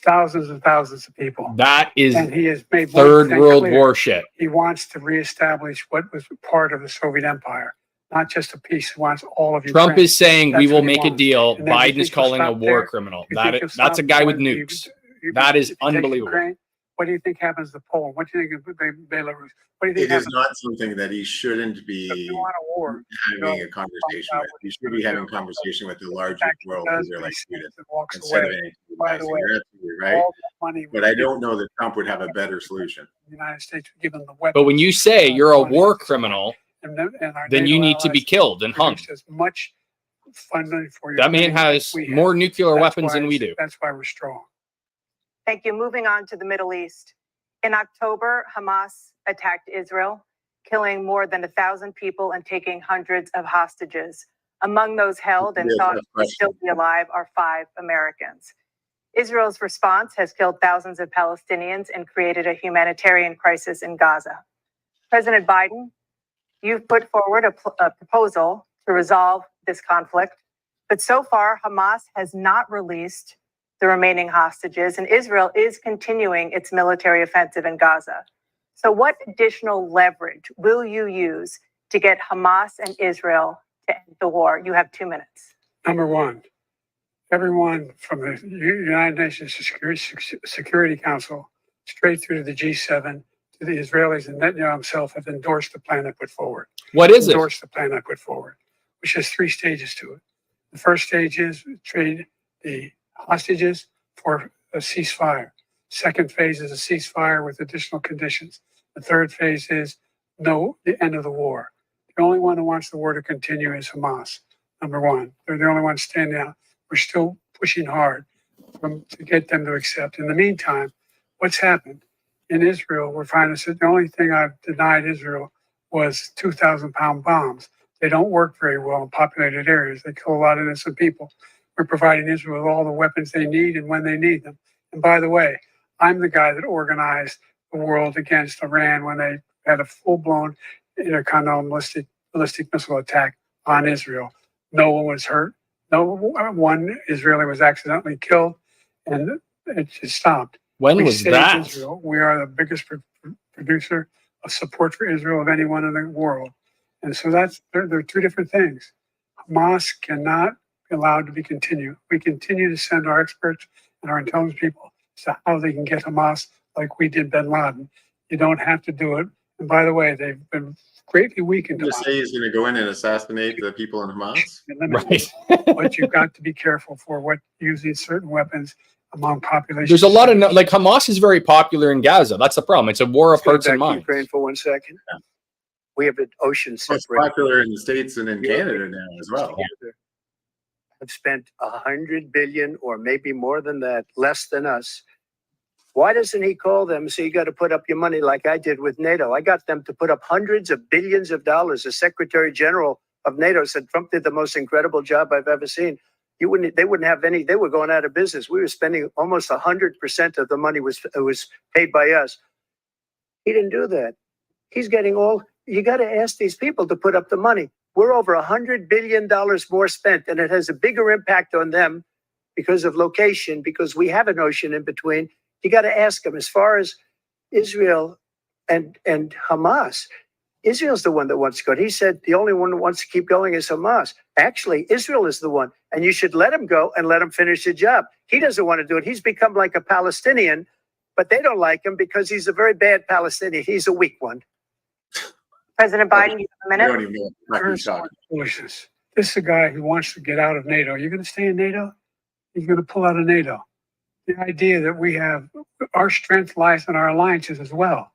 thousands and thousands of people. That is and he has made third world war shit. He wants to reestablish what was part of the Soviet Empire, not just a piece. He wants all of Ukraine. Trump is saying we will make a deal. And then Biden is calling a war criminal. That's a guy with nukes. That is unbelievable. What do you think happens to Poland? What do you think of Belarus? What do you think it is not something that he shouldn't be having a conversation with. He should be having a conversation with the larger world because they're like students instead of anything. You're absolutely right. But I don't know that Trump would have a better solution. The United States would give him the weapons. But when you say you're a war criminal, then you need to be killed and hung. As much funding for that man has more nuclear weapons than we do. That's why we're strong. Thank you. Moving on to the Middle East. In October, Hamas attacked Israel, killing more than 1,000 people and taking hundreds of hostages. Among those held and thought to still be alive are 5 Americans. Israel's response has killed thousands of Palestinians and created a humanitarian crisis in Gaza. President Biden, you've put forward a proposal to resolve this conflict, but so far Hamas has not released the remaining hostages, and Israel is continuing its military offensive in Gaza. So what additional leverage will you use to get Hamas and Israel to end the war? You have 2 minutes. Number one, everyone from the United Nations Security Council straight through to the G7 to the Israelis and Netanyahu himself have endorsed the plan I put forward. What is it? Endorsed the plan I put forward, which has 3 stages to it. The first stage is trade the hostages for a ceasefire. Second phase is a ceasefire with additional conditions. The third phase is the end of the war. The only one who wants the war to continue is Hamas. Number one, they're the only ones standing out. We're still pushing hard to get them to accept. In the meantime, what's happened in Israel? We're finding that the only thing I've denied Israel was 2,000-pound bombs. They don't work very well in populated areas. They kill a lot of innocent people. We're providing Israel with all the weapons they need and when they need them. And by the way, I'm the guy that organized the world against Iran when they had a full-blown intercontinental ballistic missile attack on Israel. No one was hurt. No one Israeli was accidentally killed, and it just stopped. When was that? Israel. We are the biggest producer of support for Israel of anyone in the world. And so they're 2 different things. Hamas cannot be allowed to be continued. We continue to send our experts and our intelligence people to how they can get Hamas like we did bin Laden. You don't have to do it. And by the way, they've been greatly weakened. You say he's going to go in and assassinate the people in Hamas? Right. But you've got to be careful for using certain weapons among populations. There's a lot of like Hamas is very popular in Gaza. That's the problem. It's a war of hearts and minds. Ukraine for 1 second. Yeah. We have an ocean It's separate. popular in the States and in Canada now as well. Have spent $100 billion or maybe more than that, less than us. Why doesn't he call them? So you got to put up your money like I did with NATO. I got them to put up hundreds of billions of dollars. The Secretary General of NATO said Trump did the most incredible job I've ever seen. They wouldn't have any. They were going out of business. We were spending almost 100% of the money was paid by us. He didn't do that. He's getting all. You got to ask these people to put up the money. We're over $100 billion more spent, and it has a bigger impact on them because of location, because we have an ocean in between. You got to ask them. As far as Israel and Hamas, Israel's the one that wants to go. He said the only one that wants to keep going is Hamas. Actually, Israel is the one, and you should let him go and let him finish the job. He doesn't want to do it. He's become like a Palestinian, but they don't like him because he's a very bad Palestinian. He's a weak one. President Biden, you have a minute. I don't even know what he's talking. Foolishness. This is a guy who wants to get out of NATO. You're going to stay in NATO? He's going to pull out of NATO. The idea that we have our strength lies in our alliances as well.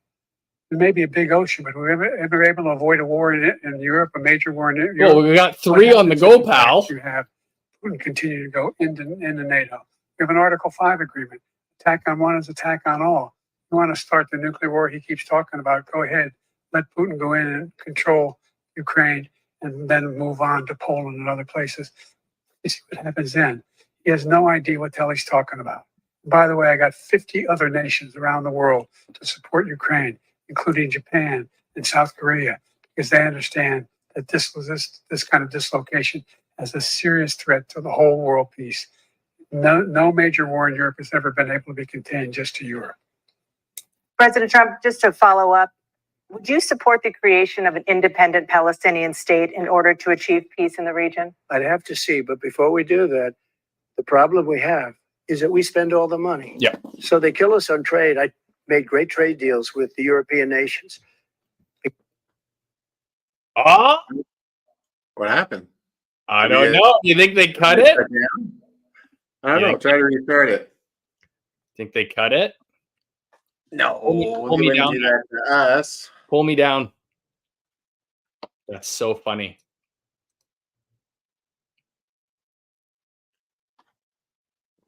There may be a big ocean, but we're ever able to avoid a war in Europe, a major war in Europe. Well, we got 3 on the go, pal. You have Putin continue to go into NATO. We have an Article 5 agreement. Attack on one is attack on all. You want to start the nuclear war he keeps talking about, go ahead. Let Putin go in and control Ukraine and then move on to Poland and other places. You see what happens then. He has no idea what the hell he's talking about. By the way, I got 50 other nations around the world to support Ukraine, including Japan and South Korea, because they understand that this kind of dislocation as a serious threat to the whole world peace. No major war in Europe has ever been able to be contained just to Europe. President Trump, just to follow up, would you support the creation of an independent Palestinian state in order to achieve peace in the region? I'd have to see, but before we do that, the problem we have is that we spend all the money. Yeah. So they kill us on trade. I made great trade deals with the European nations. Oh, What happened? I don't know. You think they cut it? I don't know. Try to restart it. Think they cut it? No. Pull me down. Do that to us. Pull me down. That's so funny.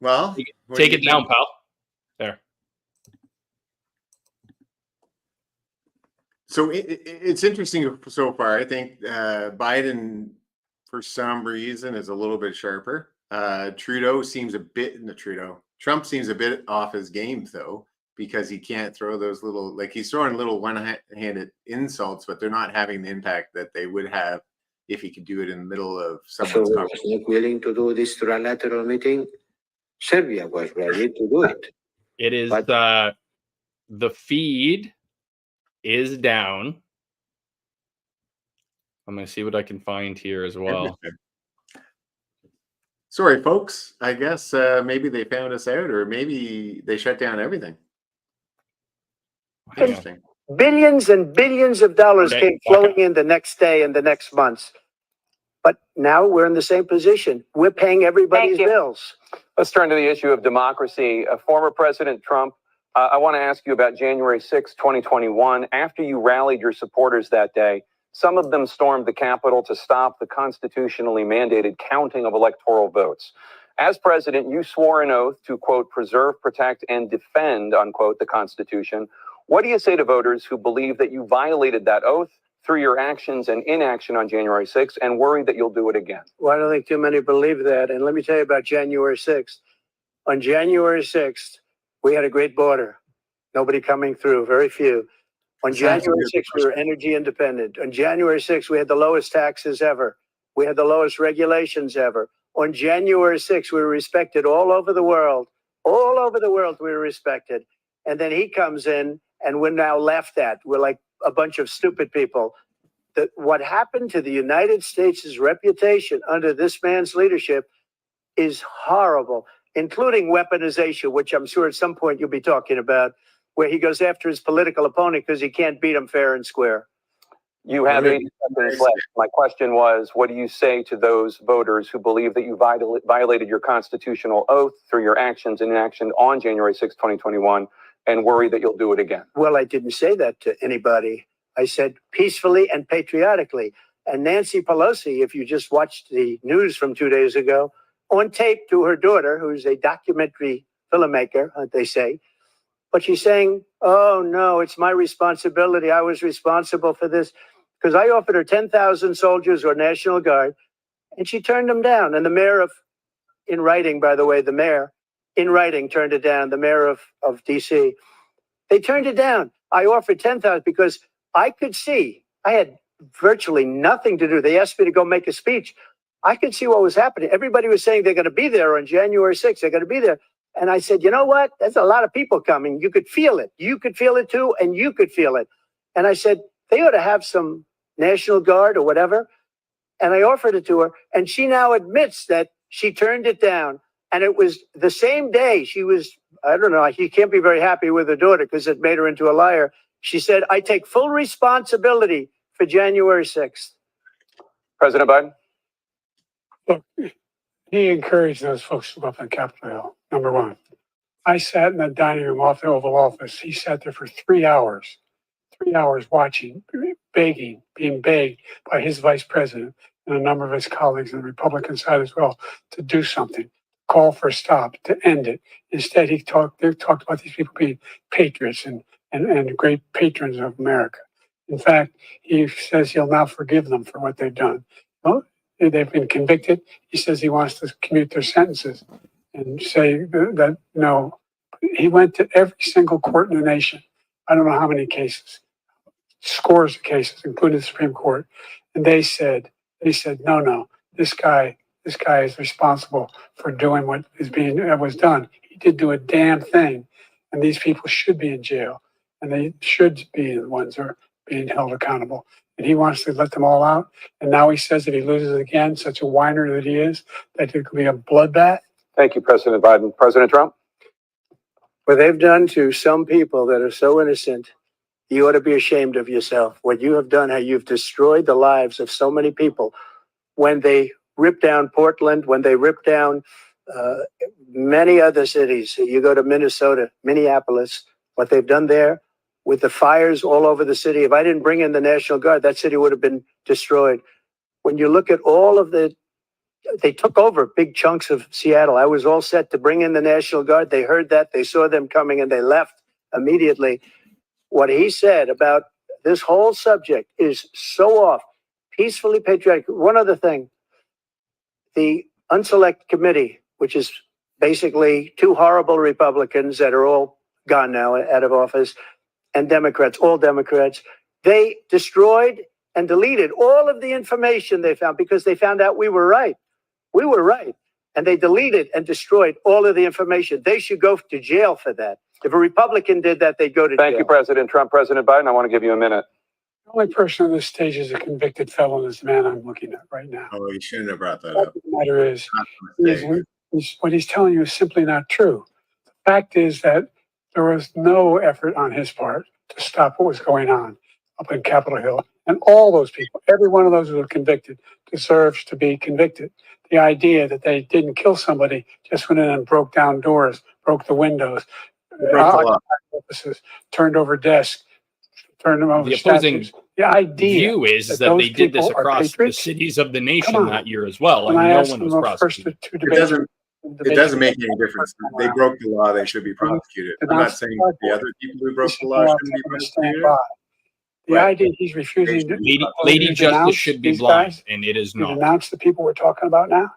Well, Take it down, pal. There. So it's interesting so far. I think Biden, for some reason, is a little bit sharper. Trump seems a bit off his game, though, because he can't throw those little, like he's throwing little one-handed insults, but they're not having the impact that they would have if he could do it in the middle of someone's conversation. Not willing to do this trilateral meeting. Serbia was ready to do it. It is But- the feed is down. I'm going to see what I can find here as well. Sorry, folks. I guess maybe they found us out, or maybe they shut down everything. Yeah. Interesting. Billions and billions of dollars Okay, came flowing in the next day and the next months. But now we're in the same position. We're paying everybody's Thank you. bills. Let's turn to the issue of democracy. Former President Trump, I want to ask you about January 6, 2021. After you rallied your supporters that day, some of them stormed the Capitol to stop the constitutionally mandated counting of electoral votes. As president, you swore an oath to, quote, preserve, protect, and defend, unquote, the Constitution. What do you say to voters who believe that you violated that oath through your actions and inaction on January 6th and worry that you'll do it again? Well, I don't think too many believe that. And let me tell you about January 6th. On January 6th, we had a great border. Nobody coming through, very few. On January 6th, we were energy independent. On January 6th, we had the lowest taxes ever. We had the lowest regulations ever. On January 6th, we were respected all over the world. All over the world, we were respected. And then he comes in, and we're now laughed at. We're like a bunch of stupid people. What happened to the United States' reputation under this man's leadership is horrible, including weaponization, which I'm sure at some point you'll be talking about, where he goes after his political opponent because he can't beat him fair and square. You have 80 seconds left. My question was, what do you say to those voters who believe that you violated your constitutional oath through your actions and inaction on January 6, 2021, and worry that you'll do it again? Well, I didn't say that to anybody. I said peacefully and patriotically. And Nancy Pelosi, if you just watched the news from 2 days ago, on tape to her daughter, who's a documentary filmmaker, they say, but she's saying, oh, no, it's my responsibility. I was responsible for this because I offered her 10,000 soldiers or National Guard, and she turned them down. And the mayor of, in writing, by the way, the mayor in writing turned it down, the mayor of D.C. They turned it down. I offered 10,000 because I could see, I had virtually nothing to do. They asked me to go make a speech. I could see what was happening. Everybody was saying they're going to be there on January 6th. They're going to be there. And I said, you know what? There's a lot of people coming. You could feel it. You could feel it too, and you could feel it. And I said, they ought to have some National Guard or whatever. And I offered it to her. And she now admits that she turned it down. And it was the same day she was, I don't know, she can't be very happy with her daughter because it made her into a liar. She said, I take full responsibility for January 6th. President Biden? Look, he encouraged those folks to go up on Capitol Hill, number one. I sat in the dining room off the Oval Office. He sat there for 3 hours watching, begging, being begged by his vice president and a number of his colleagues on the Republican side as well to do something, call for a stop, to end it. Instead, they talked about these people being patriots and great patrons of America. In fact, he says he'll now forgive them for what they've done. Well, they've been convicted. He says he wants to commute their sentences and say that no. He went to every single court in the nation. I don't know how many cases, scores of cases, including the Supreme Court. And they said, no, this guy is responsible for doing what was done. He didn't do a damn thing. And these people should be in jail. And they should be the ones who are being held accountable. And he wants to let them all out. And now he says if he loses again, such a whiner that he is, that it could be a bloodbath. Thank you, President Biden. President Trump? What they've done to some people that are so innocent, you ought to be ashamed of yourself. What you have done, how you've destroyed the lives of so many people. When they ripped down Portland, when they ripped down many other cities, you go to Minnesota, Minneapolis, what they've done there with the fires all over the city. If I didn't bring in the National Guard, that city would have been destroyed. When you look at all of they took over big chunks of Seattle. I was all set to bring in the National Guard. They heard that, they saw them coming, and they left immediately. What he said about this whole subject is so off. Peacefully patriotic. One other thing, the Unselect Committee, which is basically two horrible Republicans that are all gone now out of office, and Democrats, all Democrats, they destroyed and deleted all of the information they found because they found out we were right. We were right. And they deleted and destroyed all of the information. They should go to jail for that. If a Republican did that, they'd go to jail. Thank you, President Trump. President Biden, I want to give you a minute. The only person on this stage is a convicted felon is the man I'm looking at right now. Oh, you shouldn't have brought that The up. matter is, Not a mistake. what he's telling you is simply not true. The fact is that there was no effort on his part to stop what was going on up in Capitol Hill. And all those people, every one of those who were convicted, deserves to be convicted. The idea that they didn't kill somebody, just went in and broke down doors, broke the windows, broke the law. offices, turned over desks, turned them over The opposing statues. The idea view is that those they did this people are across the patriots. cities of the Come nation on. that year as well, When and I no asked one them was the first prosecuted. two It debates, doesn't make any difference. They broke the law. They should be prosecuted. I'm not saying the other people who broke the law shouldn't be prosecuted. The idea he's refusing to Lady Justice denounce should be these blind, guys. and it is You not. denounce the people we're talking about now.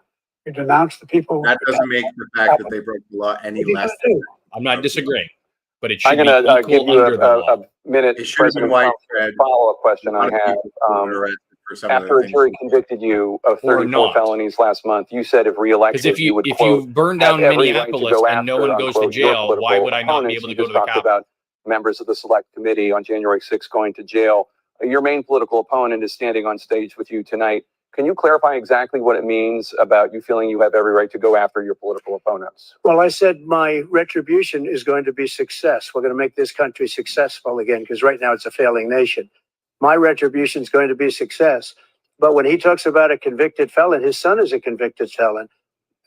You denounce the people. That doesn't make the fact that they broke the law any What are you less. gonna do? I'm not disagreeing, but it should I'm be going to give equal you under the law. a minute, It should have been President Trump, widespread. follow-up question A I lot of have. people were arrested for some of After the a things. jury convicted you of Or 34 not. felonies last month, you said if Because reelected, if you would, if quote, you burn have down every right to Minneapolis go and no after, one goes to unquote, your jail, why political would I not be opponents. able to You go just to the talked Capitol? about members of the select committee on January 6th going to jail. Your main political opponent is standing on stage with you tonight. Can you clarify exactly what it means about you feeling you have every right to go after your political opponents? Well, I said my retribution is going to be success. We're going to make this country successful again, because right now it's a failing nation. My retribution is going to be success. But when he talks about a convicted felon, his son is a convicted felon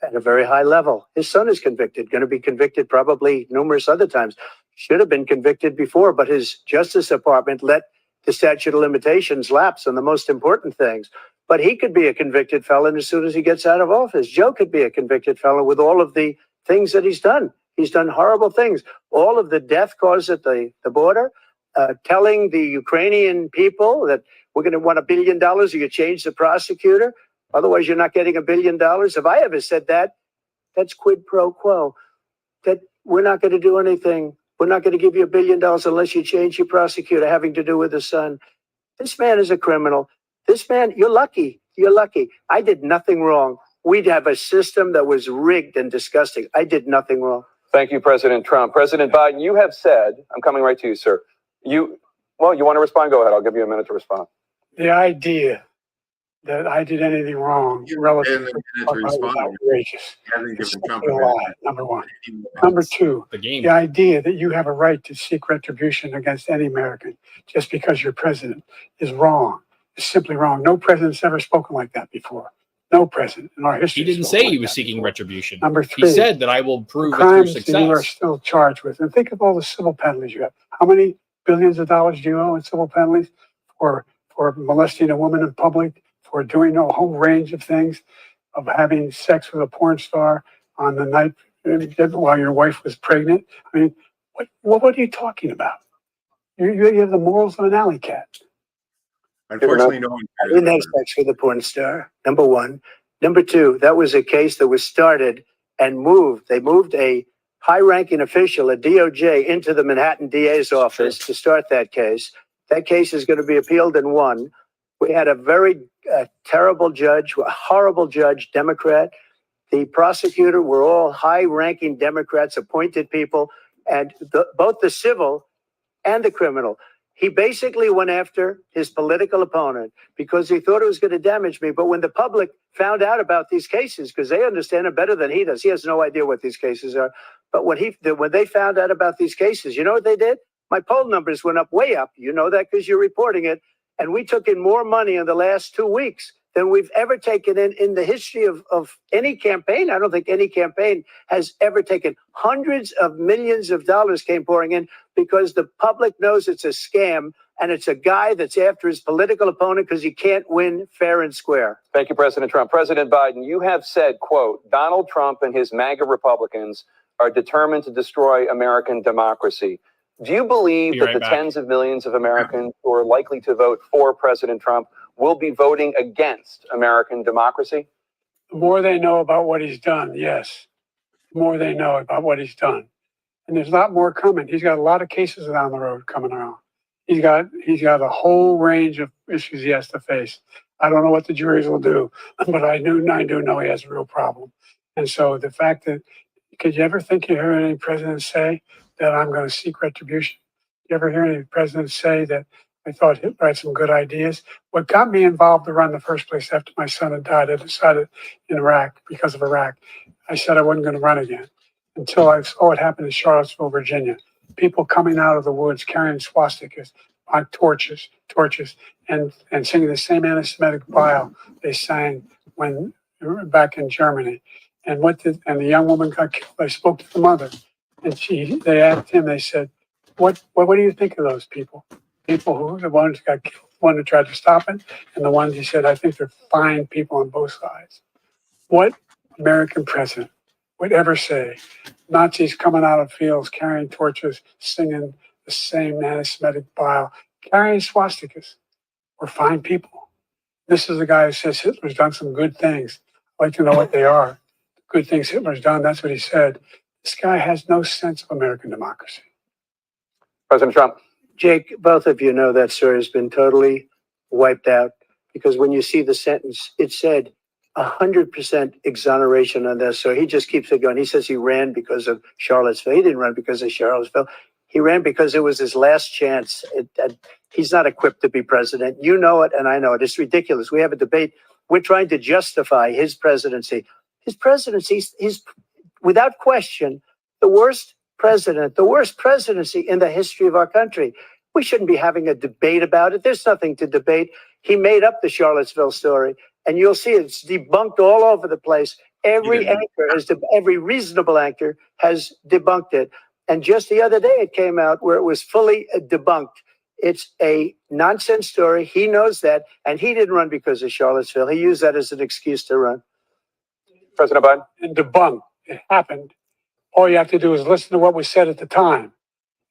at a very high level. His son is convicted, going to be convicted probably numerous other times. Should have been convicted before, but his Justice Department let the statute of limitations lapse on the most important things. But he could be a convicted felon as soon as he gets out of office. Joe could be a convicted felon with all of the things that he's done. He's done horrible things. All of the death caused at the border, telling the Ukrainian people that we're going to want $1 billion or you change the prosecutor. Otherwise, you're not getting $1 billion. If I ever said that, that's quid pro quo. That we're not going to do anything. We're not going to give you $1 billion unless you change your prosecutor having to do with the son. This man is a criminal. This man, you're lucky. You're lucky. I did nothing wrong. We'd have a system that was rigged and disgusting. I did nothing wrong. Thank you, President Trump. President Biden, you have said, I'm coming right to you, sir. You want to respond? Go ahead. I'll give you a minute to respond. The idea that I did anything wrong relative to outrageous. It's simply a lie, number one. Number two, the idea that you have a right to seek retribution against any American just because you're president is wrong. It's simply wrong. No president's ever spoken like that before. No president in our history. He didn't say he was seeking retribution. Number three, he said that I will prove it through crimes success. that you are still charged with. And think of all the civil penalties you have. How many billions of dollars do you owe in civil penalties for molesting a woman in public, for doing a whole range of things, of having sex with a porn star on the night while your wife was pregnant? I mean, what are you talking about? You have the morals of an alley cat. Unfortunately, no one I didn't have sex with a porn star, number one. Number two, that was a case that was started and moved. They moved a high-ranking official at DOJ into the Manhattan DA's office to start that case. That case is going to be appealed and won. We had a very terrible judge, a horrible judge, Democrat. The prosecutor were all high-ranking Democrats, appointed people, and both the civil and the criminal. He basically went after his political opponent because he thought it was going to damage me. But when the public found out about these cases, because they understand it better than he does, he has no idea what these cases are. But when they found out about these cases, you know what they did? My poll numbers went up, way up. You know that because you're reporting it. And we took in more money in the last 2 weeks than we've ever taken in the history of any campaign. I don't think any campaign has ever taken. Hundreds of millions of dollars came pouring in because the public knows it's a scam and it's a guy that's after his political opponent because he can't win fair and square. Thank you, President Trump. President Biden, you have said, quote, Donald Trump and his MAGA Republicans are determined to destroy American democracy. Do you believe that the tens of millions of Americans who are likely to vote for President Trump will be voting against American democracy? The more they know about what he's done, yes. The more they know about what he's done. And there's a lot more coming. He's got a lot of cases down the road coming around. He's got a whole range of issues he has to face. I don't know what the juries will do, but I do know he has a real problem. And so the fact that, could you ever think you heard any president say that I'm going to seek retribution? You ever hear any president say that I thought Hitler had some good ideas. What got me involved to run in the first place after my son had died, I decided in Iraq, because of Iraq, I said I wasn't going to run again until I saw what happened in Charlottesville, Virginia. People coming out of the woods carrying swastikas on torches, and singing the same anti-Semitic bile they sang when back in Germany. And the young woman got killed. I spoke to the mother, and they asked him. They said, "What do you think of those people? People who the ones who got killed, the one who tried to stop it, and the ones," he said, "I think they're fine people on both sides." What American president would ever say Nazis coming out of fields carrying torches, singing the same anti-Semitic bile, carrying swastikas were fine people? This is the guy who says Hitler's done some good things. I'd like to know what they are. Good things Hitler's done. That's what he said. This guy has no sense of American democracy. President Trump. Jake, both of you know that story has been totally wiped out, because when you see the sentence, it said 100% exoneration on this. So he just keeps it going. He says he ran because of Charlottesville. He didn't run because of Charlottesville. He ran because it was his last chance. He's not equipped to be president. You know it, and I know it. It's ridiculous. We have a debate. We're trying to justify his presidency. His presidency is, without question, the worst president, the worst presidency in the history of our country. We shouldn't be having a debate about it. There's nothing to debate. He made up the Charlottesville story, and you'll see it's debunked all over the place. Every reasonable anchor has debunked it. And just the other day, it came out where it was fully debunked. It's a nonsense story. He knows that, and he didn't run because of Charlottesville. He used that as an excuse to run. President Biden. And debunked. It happened. All you have to do is listen to what was said at the time.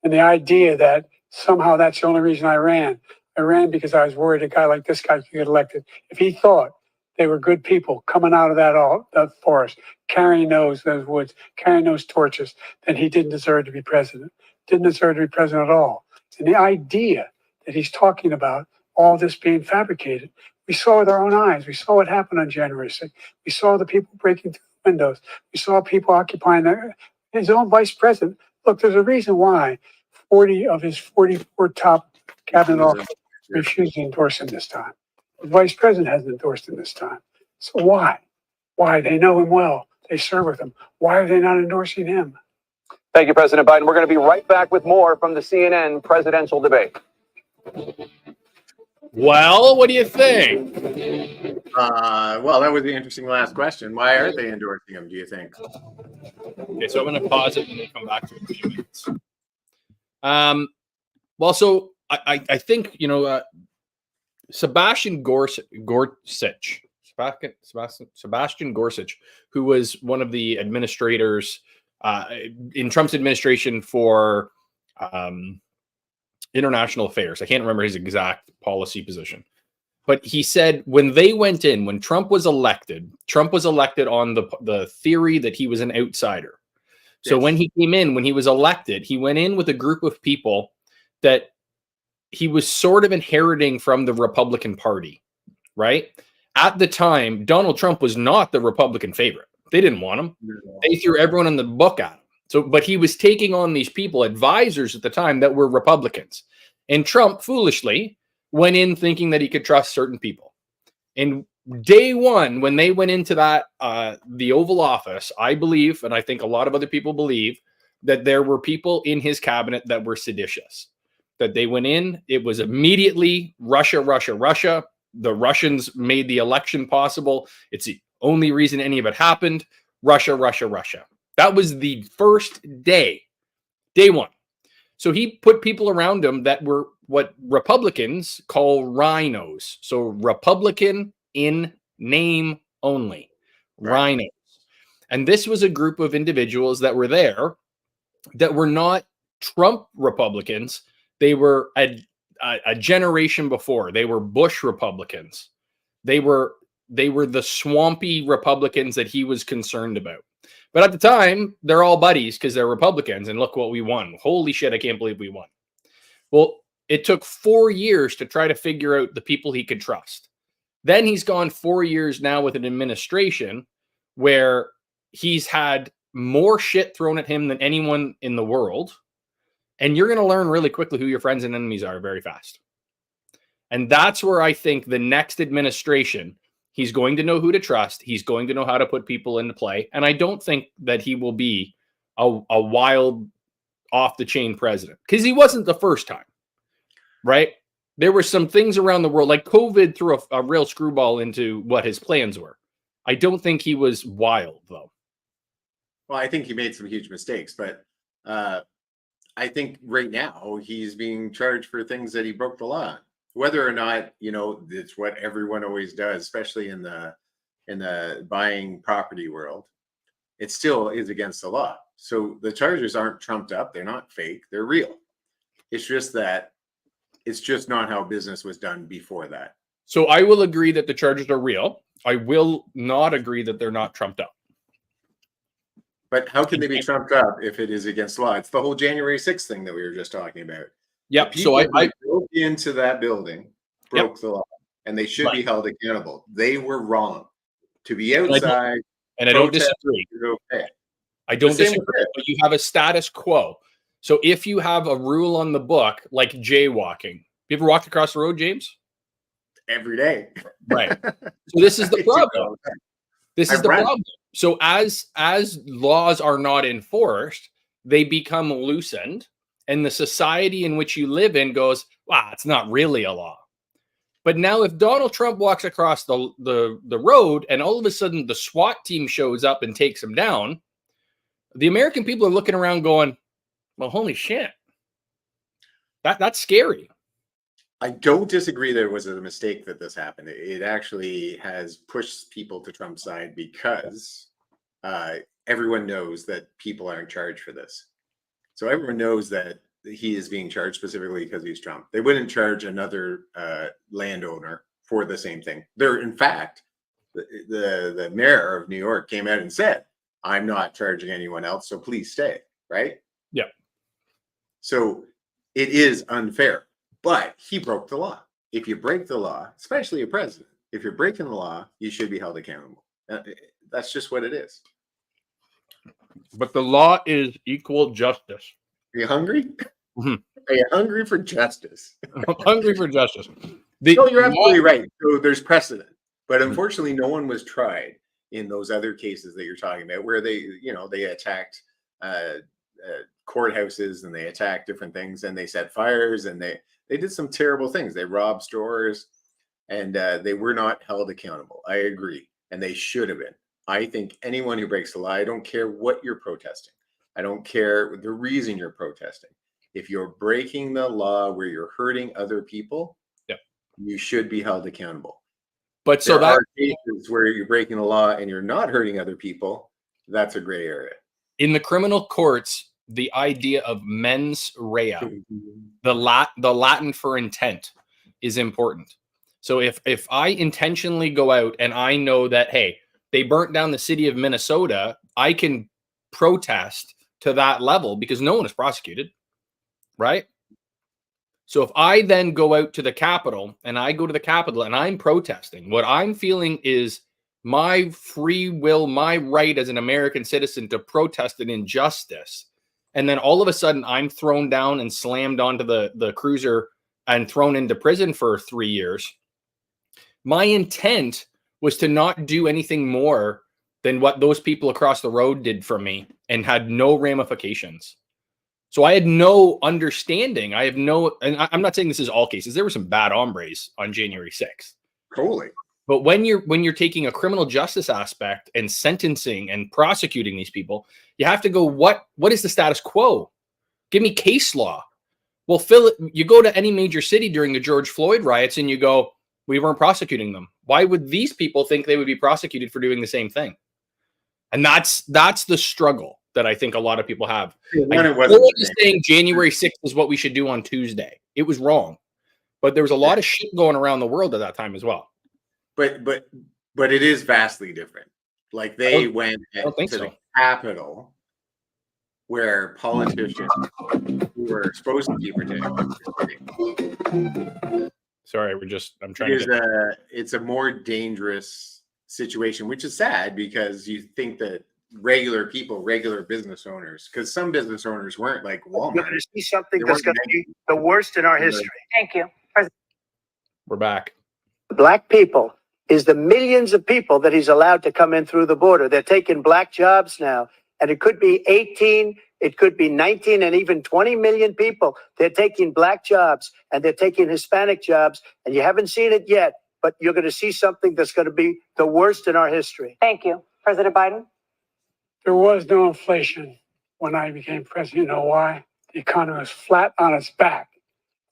And the idea that somehow that's the only reason I ran. I ran because I was worried a guy like this guy could get elected. If he thought they were good people coming out of that forest, carrying those woods, carrying those torches, then he didn't deserve to be president. Didn't deserve to be president at all. And the idea that he's talking about all this being fabricated, we saw with our own eyes. We saw what happened on January 6th. We saw the people breaking through the windows. We saw people occupying his own vice president. Look, there's a reason why 40 of his 44 top cabinet officers refused to endorse him this time. The vice president hasn't endorsed him this time. So why? Why? They know him well. They serve with him. Why are they not endorsing him? Thank you, President Biden. We're going to be right back with more from the CNN presidential debate. Well, what do you think? Well, that was the interesting last question. Why aren't they endorsing him, do you think? Okay, so I'm going to pause it and then come back to it in a few minutes. Well, so I think, Sebastian Gorsuch, who was one of the administrators in Trump's administration for international affairs. I can't remember his exact policy position, but he said when Trump was elected on the theory that he was an outsider. So yes. When he was elected, he went in with a group of people that he was sort of inheriting from the Republican Party, right? At the time, Donald Trump was not the Republican favorite. They didn't want him. They threw everyone in the book at him. So, but he was taking on these people, advisors at the time, that were Republicans. And Trump foolishly went in thinking that he could trust certain people. And day one, when they went into that, the Oval Office, I believe, and I think a lot of other people believe, that there were people in his cabinet that were seditious. That they went in, it was immediately Russia, Russia, Russia. The Russians made the election possible. It's the only reason any of it happened. Russia, Russia, Russia. That was the first day one. So he put people around him that were what Republicans call rhinos. So Republican in name only, rhinos. And this was a group of individuals that were there that were not Trump Republicans. They were a generation before. They were Bush Republicans. They were the swampy Republicans that he was concerned about. But at the time, they're all buddies because they're Republicans. And look what we won. Holy shit, I can't believe we won. Well, it took 4 years to try to figure out the people he could trust. Then he's gone 4 years now with an administration where he's had more shit thrown at him than anyone in the world. And you're going to learn really quickly who your friends and enemies are very fast. And that's where I think the next administration, he's going to know who to trust. He's going to know how to put people into play. And I don't think that he will be a wild, off the chain president, because he wasn't the first time, right? There were some things around the world, like COVID threw a real screwball into what his plans were. I don't think he was wild, though. Well, I think he made some huge mistakes, but I think right now he's being charged for things that he broke the law. Whether or not, you know, it's what everyone always does, especially in the buying property world, it still is against the law. So the charges aren't trumped up. They're not fake. They're real. It's just that it's just not how business was done before that. So I will agree that the charges are real. I will not agree that they're not trumped up. But how can they be trumped up if it is against law? It's the whole January 6th thing that we were just talking about. Yep. So I broke into that building, broke the law, and they should be held accountable. They were wrong to be outside. And I don't disagree. Okay. I don't disagree, but you have a status quo. So if you have a rule on the book, like jaywalking, you ever walked across the road, James? Every day. Right. So this is the problem. This is the problem. So as laws are not enforced, they become loosened, and the society in which you live in goes, wow, it's not really a law. But now if Donald Trump walks across the road and all of a sudden the SWAT team shows up and takes him down, the American people are looking around going, well, holy shit. That's scary. I don't disagree that it was a mistake that this happened. It actually has pushed people to Trump's side because everyone knows that people aren't charged for this. So everyone knows that he is being charged specifically because he's Trump. They wouldn't charge another landowner for the same thing. They're, in fact, the mayor of New York came out and said, I'm not charging anyone else, so please stay, right? Yeah. So it is unfair. But he broke the law. If you break the law, especially a president, if you're breaking the law, you should be held accountable. That's just what it is. But the law is equal justice. Are you hungry? Mm-hmm. Are you hungry for justice? I'm hungry for justice. No, you're absolutely right. So there's precedent. But unfortunately, no one was tried in those other cases that you're talking about where they attacked courthouses and they attacked different things and they set fires and they did some terrible things. They robbed stores and they were not held accountable. I agree. And they should have been. I think anyone who breaks the law, I don't care what you're protesting. I don't care the reason you're protesting. If you're breaking the law where you're hurting other people, you should be held accountable. But so there are cases where you're breaking the law and you're not hurting other people. That's a gray area. In the criminal courts, the idea of mens rea, the Latin for intent, is important. So if I intentionally go out and I know that, hey, they burnt down the city of Minnesota, I can protest to that level because no one is prosecuted, right? So if I then go out to the Capitol and I go to the Capitol and I'm protesting, what I'm feeling is my free will, my right as an American citizen to protest an injustice. And then all of a sudden I'm thrown down and slammed onto the cruiser and thrown into prison for 3 years. My intent was to not do anything more than what those people across the road did for me and had no ramifications. So I had no understanding. And I'm not saying this is all cases. There were some bad hombres on January 6th. Totally. But when you're taking a criminal justice aspect and sentencing and prosecuting these people, you have to go, what is the status quo? Give me case law. Well, Phil, you go to any major city during the George Floyd riots and you go, we weren't prosecuting them. Why would these people think they would be prosecuted for doing the same thing? And that's the struggle that I think a lot of people have. I wasn't saying January 6th is what we should do on Tuesday. It was wrong. But there was a lot of shit going around the world at that time as well. But it is vastly different. Like they went to the Capitol where politicians who were supposed to be protected. Sorry, I'm trying to. It's a more dangerous situation, which is sad because you think that regular people, regular business owners, because some business owners weren't like Walmart. You see something that's going to be the worst in our history. Thank you. We're back. Black people is the millions of people that he's allowed to come in through the border. They're taking black jobs now, and it could be 18, it could be 19, and even 20 million people. They're taking black jobs and they're taking Hispanic jobs, and you haven't seen it yet, but you're going to see something that's going to be the worst in our history. Thank you. President Biden? There was no inflation when I became president. You know why? The economy was flat on its back.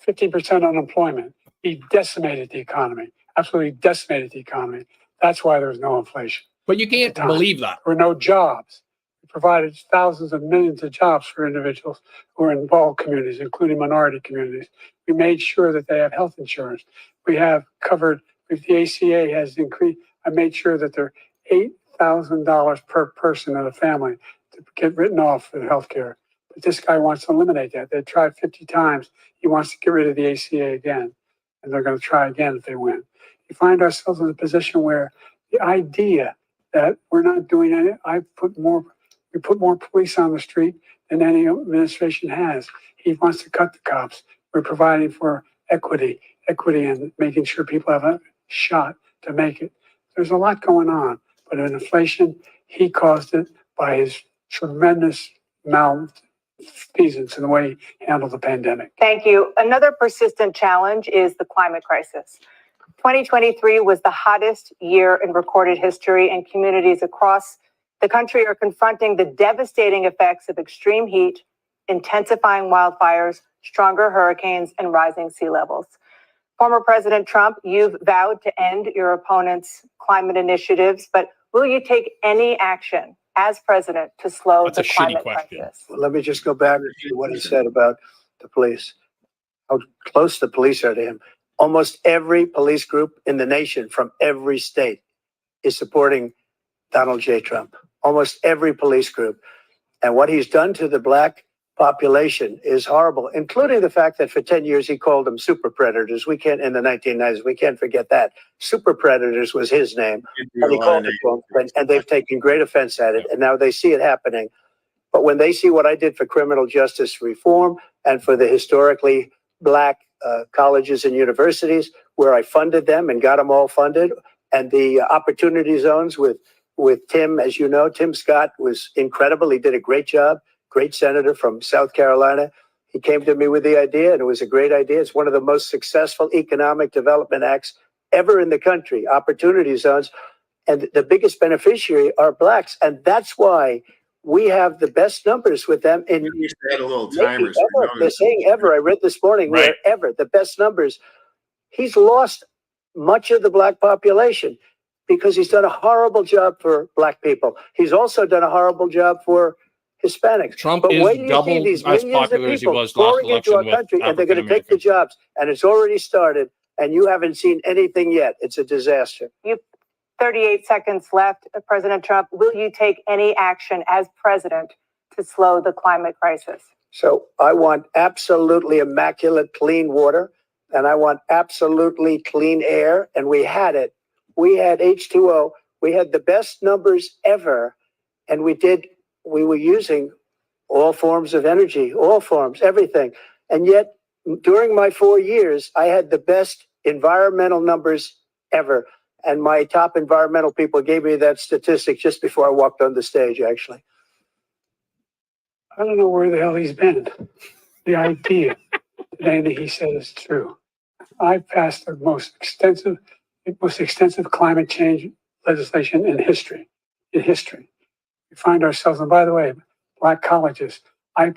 15% unemployment. He decimated the economy, absolutely decimated the economy. That's why there was no inflation. But you can't believe that. There were no jobs. We provided thousands of millions of jobs for individuals who are in all communities, including minority communities. We made sure that they have health insurance. We have covered, if the ACA has increased, I made sure that they're $8,000 per person in a family to get written off for health care. But this guy wants to eliminate that. They tried 50 times. He wants to get rid of the ACA again, and they're going to try again if they win. We find ourselves in a position where the idea that we're not doing any, we put more police on the street than any administration has. He wants to cut the cops. We're providing for equity and making sure people have a shot to make it. There's a lot going on, but in inflation, he caused it by his tremendous malfeasance in the way he handled the pandemic. Thank you. Another persistent challenge is the climate crisis. 2023 was the hottest year in recorded history, and communities across the country are confronting the devastating effects of extreme heat, intensifying wildfires, stronger hurricanes, and rising sea levels. Former President Trump, you've vowed to end your opponent's climate initiatives, but will you take any action as president to slow the climate crisis? Well, let me just go back to what he said about the police, how close the police are to him. Almost every police group in the nation from every state is supporting Donald J. Trump. Almost every police group. And what he's done to the black population is horrible, including the fact that for 10 years he called them super predators. We can't, in the 1990s, we can't forget that. Super predators was his name. And he called it, and they've taken great offense at it. And now they see it happening. But when they see what I did for criminal justice reform and for the historically black colleges and universities, where I funded them and got them all funded, and the opportunity zones with Tim, as you know, Tim Scott was incredible. He did a great job, great senator from South Carolina. He came to me with the idea, and it was a great idea. It's one of the most successful economic development acts ever in the country, opportunity zones. And the biggest beneficiary are blacks. And that's why we have the best numbers with them. In we used to add a little timer. They're saying ever. I read this morning, Right. Ever, the best numbers. He's lost much of the black population because he's done a horrible job for black people. He's also done a horrible job for Hispanics. Trump But is when you see double these as millions of popular as he people was last pouring into election our with country, and they're going to take the African-Americans. jobs, and it's already started, and you haven't seen anything yet. It's a disaster. 38 seconds left. President Trump, will you take any action as president to slow the climate crisis? So I want absolutely immaculate clean water, and I want absolutely clean air, and we had it. We had H2O. We had the best numbers ever, and we were using all forms of energy, all forms, everything. And yet, during my 4 years, I had the best environmental numbers ever. And my top environmental people gave me that statistic just before I walked on the stage, actually. I don't know where the hell he's been. The idea that anything he said is true. I passed the most extensive climate change legislation in history. We find ourselves, and by the way, black colleges. I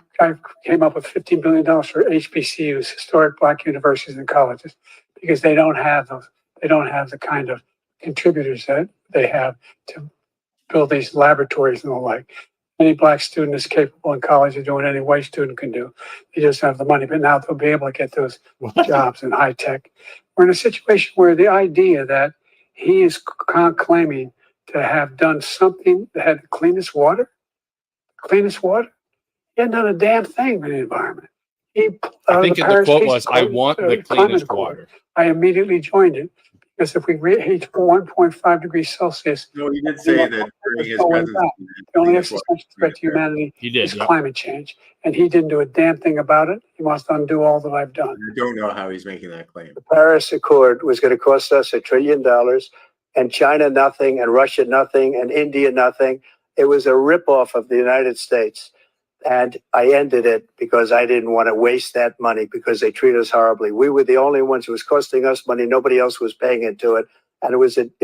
came up with $15 billion for HBCUs, historic black universities and colleges, because they don't have those. They don't have the kind of contributors that they have to build these laboratories and the like. Any black student is capable in college of doing any white student can do. They just have the money, but now they'll be able to get those jobs in high tech. We're in a situation where the idea that he is claiming to have done something that had the cleanest water, he hadn't done a damn thing for the environment. I think the quote was, "I want the cleanest water." I immediately joined it because if we reach 1.5 degrees Celsius, No, he did say that during his no way presidency. back. The only existential threat to humanity He did. is Yeah. climate change. And he didn't do a damn thing about it. He wants to undo all that I've done. I don't know how he's making that claim. The Paris Accord was going to cost us $1 trillion, and China nothing, and Russia nothing, and India nothing. It was a ripoff of the United States. And I ended it because I didn't want to waste that money because they treat us horribly. We were the only ones who was costing us money. Nobody else was paying into it. And it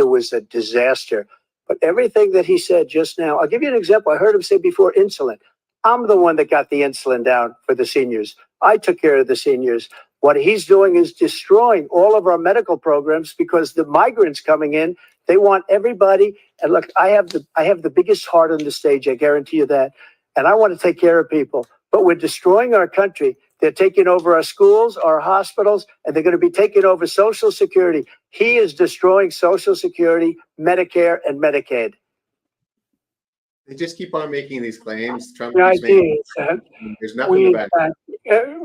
was a disaster. But everything that he said just now, I'll give you an example. I heard him say before insulin. I'm the one that got the insulin down for the seniors. I took care of the seniors. What he's doing is destroying all of our medical programs because the migrants coming in, they want everybody. And look, I have the biggest heart on the stage. I guarantee you that. And I want to take care of people. But we're destroying our country. They're taking over our schools, our hospitals, and they're going to be taking over Social Security. He is destroying Social Security, Medicare, and Medicaid. They just keep on making these claims. Trump The keeps idea making, is that there's nothing about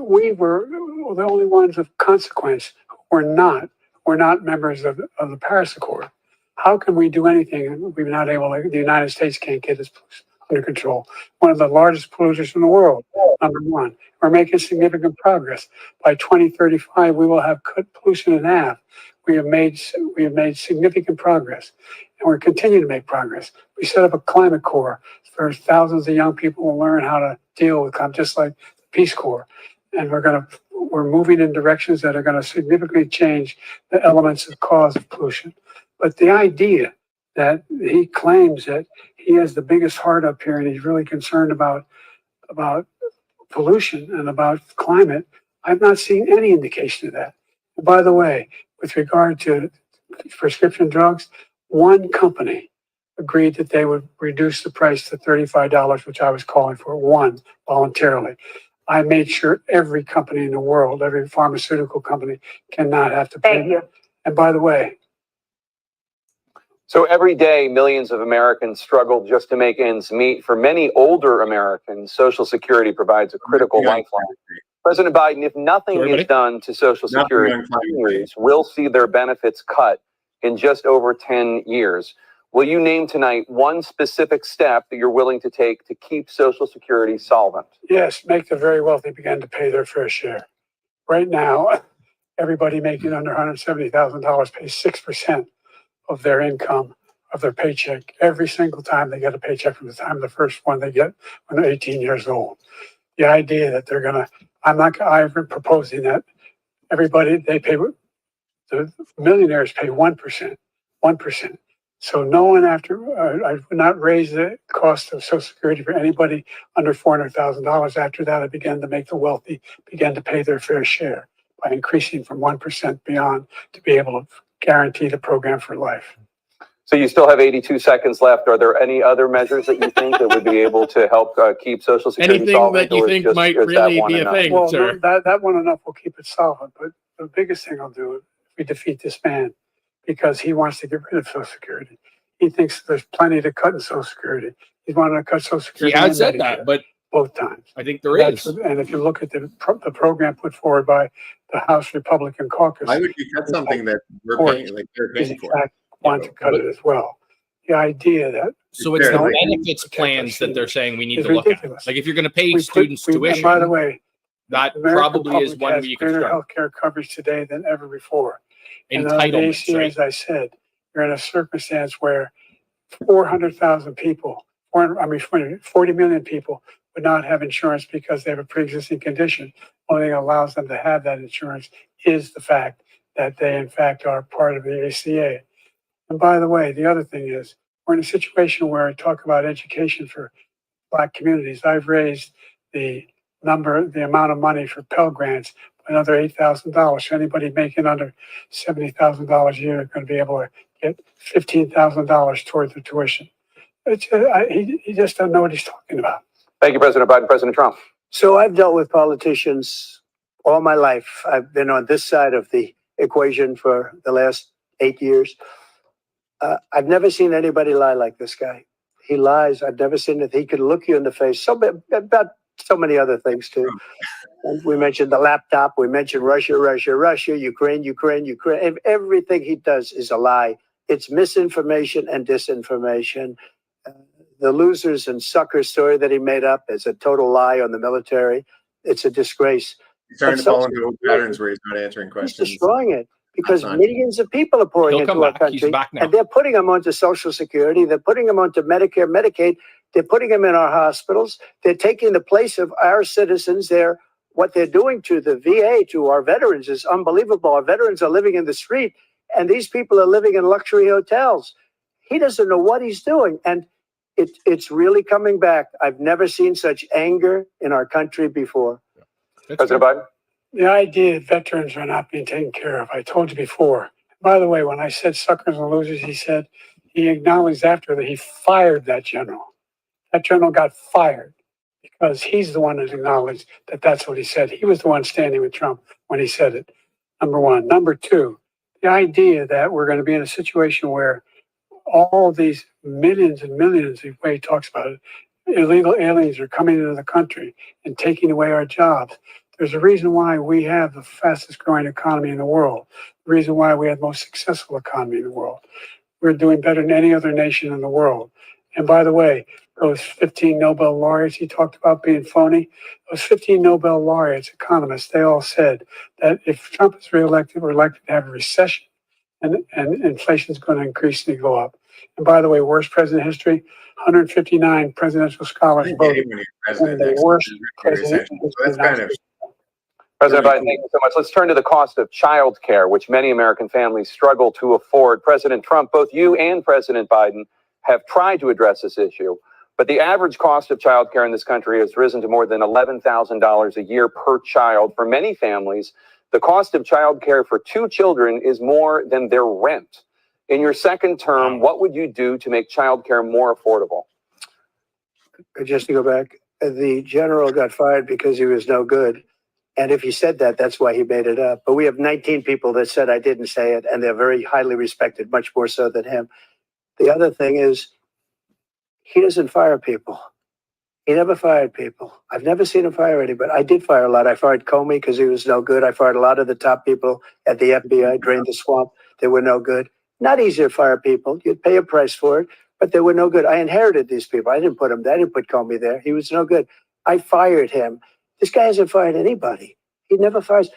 we were the only ones of consequence who were not members of the Paris Accord. How can we do anything? We're not able to, the United States can't get this under control. One of the largest polluters in the world, number one. We're making significant progress. By 2035, we will have cut pollution in half. We have made significant progress, and we're continuing to make progress. We set up a climate corps for thousands of young people will learn how to deal with climate, just like the Peace Corps. And we're moving in directions that are going to significantly change the elements of cause of pollution. But the idea that he claims that he has the biggest heart up here and he's really concerned about pollution and about climate, I've not seen any indication of that. And by the way, with regard to prescription drugs, one company agreed that they would reduce the price to $35, which I was calling for, one, voluntarily. I made sure every company in the world, every pharmaceutical company cannot have to pay. Thank you. And by the way, So every day, millions of Americans struggle just to make ends meet. For many older Americans, Social Security provides a critical lifeline. President Biden, if nothing is done to Social Security, seniors will see their benefits cut in just over 10 years. Will you name tonight one specific step that you're willing to take to keep Social Security solvent? yes, make the very wealthy begin to pay their fair share. Right now, everybody making under $170,000 pays 6% of their income, of their paycheck, every single time they get a paycheck from the time of the first one they get when they're 18 years old. The idea that they're going to, I'm proposing that everybody, the millionaires pay 1%. So no one I would not raise the cost of Social Security for anybody under $400,000. After that, I began to make the wealthy begin to pay their fair share by increasing from 1% beyond to be able to guarantee the program for life. So you still have 82 seconds left. Are there any other measures that you think that would be able to help keep Social Security Anything solvent? that you think might really be a thing, Well, sir? that one enough will keep it solvent. But the biggest thing I'll do is we defeat this man because he wants to get rid of Social Security. He thinks there's plenty to cut in Social Security. He's wanting to cut Social Security. He has said that, but both times. I think there is. And if you look at the program put forward by the House Republican caucus, why would you cut something that we're paying, like they're paying for? Want to cut it as well. The idea that So it's the Fair. benefits plans that they're saying we need is to look at. ridiculous. Like if you're going to pay we students and tuition, by the way, that the American probably is public one has way you could greater start. healthcare coverage today than ever before. And the Entitlements, ACA, right? as I said, you're in a circumstance where 400,000 people, 40 million people would not have insurance because they have a pre-existing condition. Only thing that allows them to have that insurance is the fact that they, in fact, are part of the ACA. And by the way, the other thing is, we're in a situation where I talk about education for Black communities. I've raised the amount of money for Pell Grants by another $8,000. So anybody making under $70,000 a year is going to be able to get $15,000 towards the tuition. He just doesn't know what he's talking about. Thank you, President Biden. President Trump. So I've dealt with politicians all my life. I've been on this side of the equation for the last 8 years. I've never seen anybody lie like this guy. He lies. I've never seen it. He could look you in the face. About so many other things too. And we mentioned the laptop. We mentioned Russia, Ukraine. Everything he does is a lie. It's misinformation and disinformation. the losers and sucker story that he made up is a total lie on the military. It's a disgrace. He's starting to fall into old patterns where he's not answering questions. He's destroying it because millions of people are pouring into our country, and they're putting them onto Social Security. They're putting them onto Medicare, Medicaid. They're putting them in our hospitals. They're taking the place of our citizens. What they're doing to the VA, to our veterans, is unbelievable. Our veterans are living in the street, and these people are living in luxury hotels. He doesn't know what he's doing, and it's really coming back. I've never seen such anger in our country before. President Biden? The idea that veterans are not being taken care of, I told you before. By the way, when I said suckers and losers, he acknowledged after that he fired that general. That general got fired because he's the one that acknowledged that that's what he said. He was the one standing with Trump when he said it, number one. Number two, the idea that we're going to be in a situation where all these millions and millions, the way he talks about it, illegal aliens are coming into the country and taking away our jobs. There's a reason why we have the fastest growing economy in the world, the reason why we have the most successful economy in the world. We're doing better than any other nation in the world. And by the way, those 15 Nobel laureates he talked about being phony, those 15 Nobel laureates, economists, they all said that if Trump is reelected, we're likely to have a recession and inflation is going to increasingly go up. And by the way, worst president in history, 159 presidential scholars voted the worst president in history. President Biden, thank you so much. Let's turn to the cost of child care, which many American families struggle to afford. President Trump, both you and President Biden have tried to address this issue, but the average cost of child care in this country has risen to more than $11,000 a year per child. For many families, the cost of child care for 2 children is more than their rent. In your second term, what would you do to make child care more affordable? Just to go back, the general got fired because he was no good. And if he said that, that's why he made it up. But we have 19 people that said I didn't say it, and they're very highly respected, much more so than him. The other thing is, he doesn't fire people. He never fired people. I've never seen him fire anybody. I did fire a lot. I fired Comey because he was no good. I fired a lot of the top people at the FBI, drained the swamp. They were no good. Not easy to fire people. You'd pay a price for it, but they were no good. I inherited these people. I didn't put him there. I didn't put Comey there. He was no good. I fired him. This guy hasn't fired anybody. He never fires.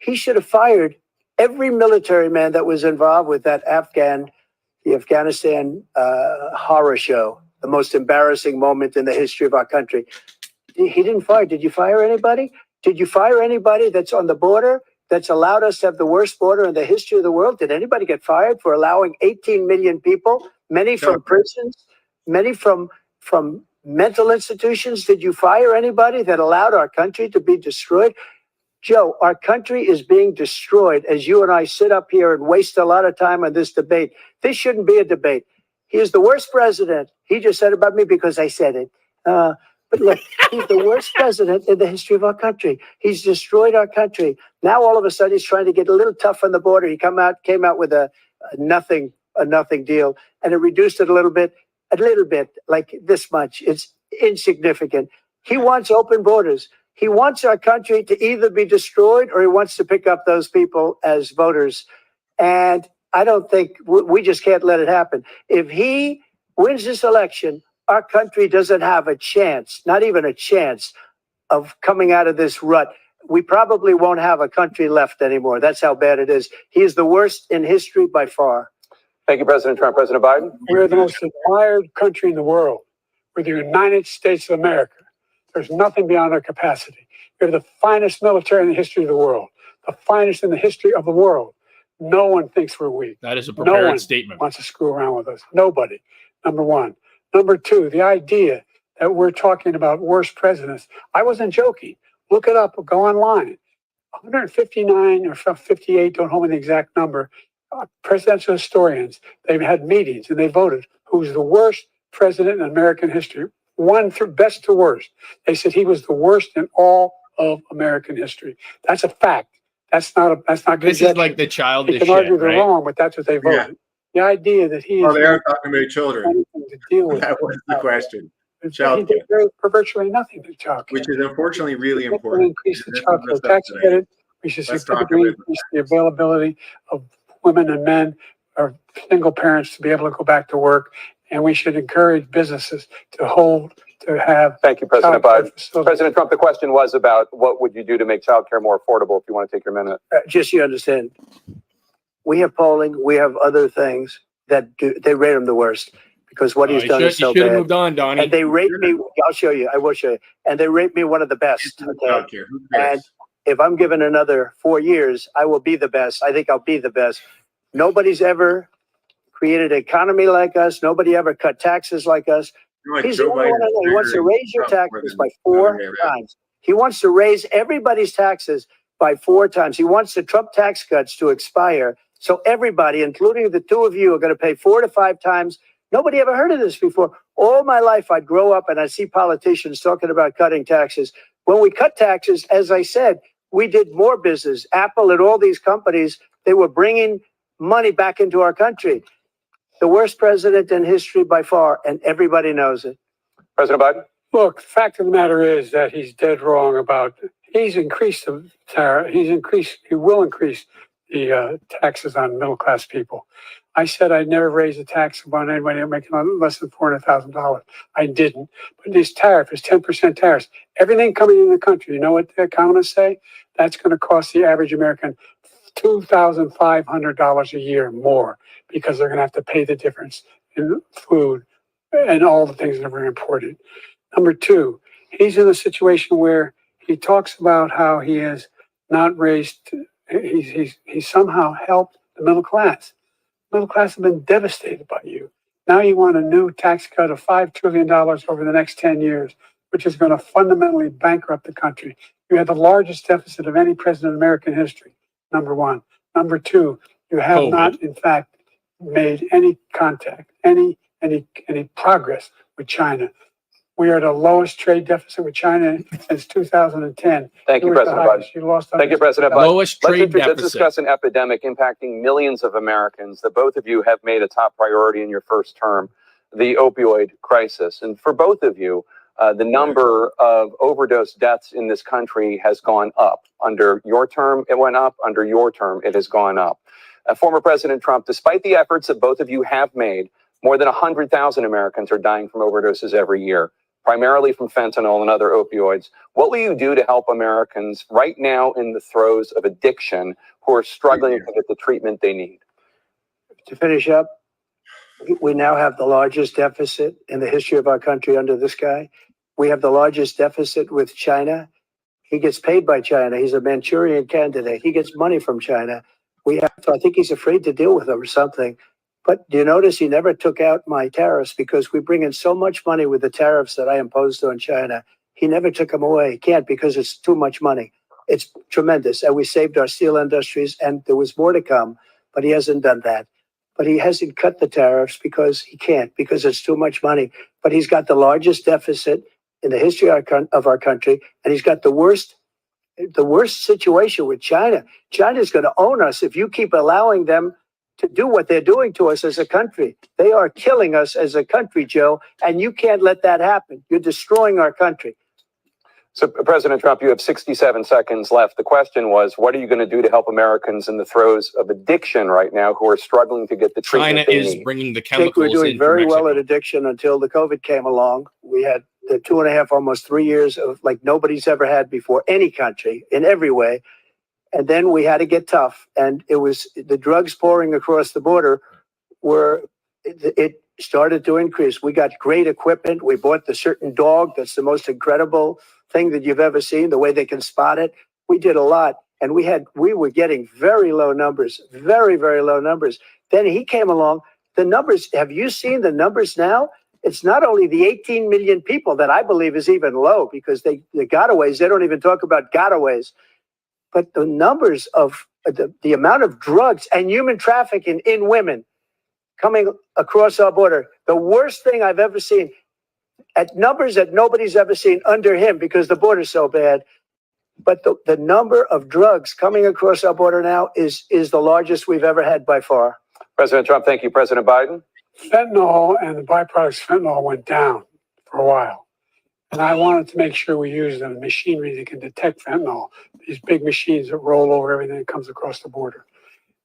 He should have fired every military man that was involved with that the Afghanistan horror show, the most embarrassing moment in the history of our country. He didn't fire. Did you fire anybody? Did you fire anybody that's on the border that's allowed us to have the worst border in the history of the world? Did anybody get fired for allowing 18 million people, many from prisons, many from mental institutions? Did you fire anybody that allowed our country to be destroyed? Joe, our country is being destroyed as you and I sit up here and waste a lot of time on this debate. This shouldn't be a debate. He is the worst president. He just said about me because I said it. But look, he's the worst president in the history of our country. He's destroyed our country. Now all of a sudden he's trying to get a little tough on the border. He came out with a nothing deal, and it reduced it a little bit, like this much. It's insignificant. He wants open borders. He wants our country to either be destroyed or he wants to pick up those people as voters. And I don't think we just can't let it happen. If he wins this election, our country doesn't have a chance, not even a chance, of coming out of this rut. We probably won't have a country left anymore. That's how bad it is. He is the worst in history by far. Thank you, President Trump. President Biden? We're the most admired country in the world. We're the United States of America. There's nothing beyond our capacity. We have the finest military in the history of the world, the finest in the history of the world. No one thinks we're weak. That is a prepared No statement. one wants to screw around with us. Nobody. Number one. Number two, the idea that we're talking about worst presidents. I wasn't joking. Look it up or go online. 159 or 58, don't hold me the exact number, presidential historians, they've had meetings and they voted who's the worst president in American history. One through best to worst. They said he was the worst in all of American history. That's a fact. That's not This is like the childish shit. They can argue shit, they're right? wrong, but that's what they voted. Yeah. The idea that he is. Well, they are talking about children. To deal with That was the question. He Child did virtually nothing to child care. Which is unfortunately really We important. increase the child care tax credit. We should significantly increase the availability of women and men or single parents to be able to go back to work. and we should encourage businesses to have. Thank you, President childcare Biden. facilities. President Trump, the question was about what would you do to make childcare more affordable, if you want to take your minute. Just so you understand, we have polling, we have other things that they rate him the worst because what he's done is so You should have bad. moved on, Donnie. And they rate me, I'll show you, I will show you. And they rate me one of the best. Okay? And if I'm given another 4 years, I will be the best. I think I'll be the best. Nobody's ever created an economy like us. Nobody ever cut taxes like us. He's the only one that wants to raise your taxes by 4 times. He wants to raise everybody's taxes by 4 times. He wants the Trump tax cuts to expire. So everybody, including the two of you, are going to pay 4 to 5 times. Nobody ever heard of this before. All my life, I'd grow up and I'd see politicians talking about cutting taxes. When we cut taxes, as I said, we did more business. Apple and all these companies, they were bringing money back into our country. The worst president in history by far, and everybody knows it. President Biden? Look, the fact of the matter is that he's dead wrong about, he's increased the tariff, he will increase the taxes on middle-class people. I said I'd never raise a tax on anybody making less than $400,000. I didn't. But this tariff is 10% tariffs. Everything coming in the country, you know what the economists say? That's going to cost the average American $2,500 a year more because they're going to have to pay the difference in food and all the things that were imported. Number two, he's in a situation where he talks about how he has not raised, he's somehow helped the middle class. Middle class have been devastated by you. Now you want a new tax cut of $5 trillion over the next 10 years, which is going to fundamentally bankrupt the country. You have the largest deficit of any president in American history, number one. Number two, you have not, in fact, made any contact, any progress with China. We are the lowest trade deficit with China since 2010. Thank you, President Biden. Thank you, President Biden. Lowest trade deficit. Let's discuss an epidemic impacting millions of Americans that both of you have made a top priority in your first term, the opioid crisis. And for both of you, the number of overdose deaths in this country has gone up. Under your term, it went up. Under your term, it has gone up. Former President Trump, despite the efforts that both of you have made, more than 100,000 Americans are dying from overdoses every year, primarily from fentanyl and other opioids. What will you do to help Americans right now in the throes of addiction who are struggling to get the treatment they need? To finish up, we now have the largest deficit in the history of our country under this guy. We have the largest deficit with China. He gets paid by China. He's a Manchurian candidate. He gets money from China. I think he's afraid to deal with them or something. But do you notice he never took out my tariffs because we bring in so much money with the tariffs that I imposed on China. He never took them away. He can't because it's too much money. It's tremendous. And we saved our steel industries and there was more to come, but he hasn't done that. But he hasn't cut the tariffs because he can't, because it's too much money. But he's got the largest deficit in the history of our country, and he's got the worst situation with China. China's going to own us if you keep allowing them to do what they're doing to us as a country. They are killing us as a country, Joe, and you can't let that happen. You're destroying our country. So, President Trump, you have 67 seconds left. The question was, what are you going to do to help Americans in the throes of addiction right now who are struggling to get the treatment they need? China is bringing the I chemicals think we're doing in very from well Mexico. at addiction until the COVID came along. We had the 2.5, almost 3 years of like nobody's ever had before, any country, in every way. And then we had to get tough. And it was the drugs pouring across the border it started to increase. We got great equipment. We bought the certain dog that's the most incredible thing that you've ever seen, the way they can spot it. We did a lot. And we were getting very low numbers, very, very low numbers. Then he came along. The numbers, have you seen the numbers now? It's not only the 18 million people that I believe is even low because the gotaways, they don't even talk about gotaways. But the numbers of the amount of drugs and human trafficking in women coming across our border, the worst thing I've ever seen, at numbers that nobody's ever seen under him because the border's so bad. But the number of drugs coming across our border now is the largest we've ever had by far. President Trump, thank you. President Biden? Fentanyl and the byproducts of fentanyl went down for a while. And I wanted to make sure we use the machinery that can detect fentanyl, these big machines that roll over everything that comes across the border.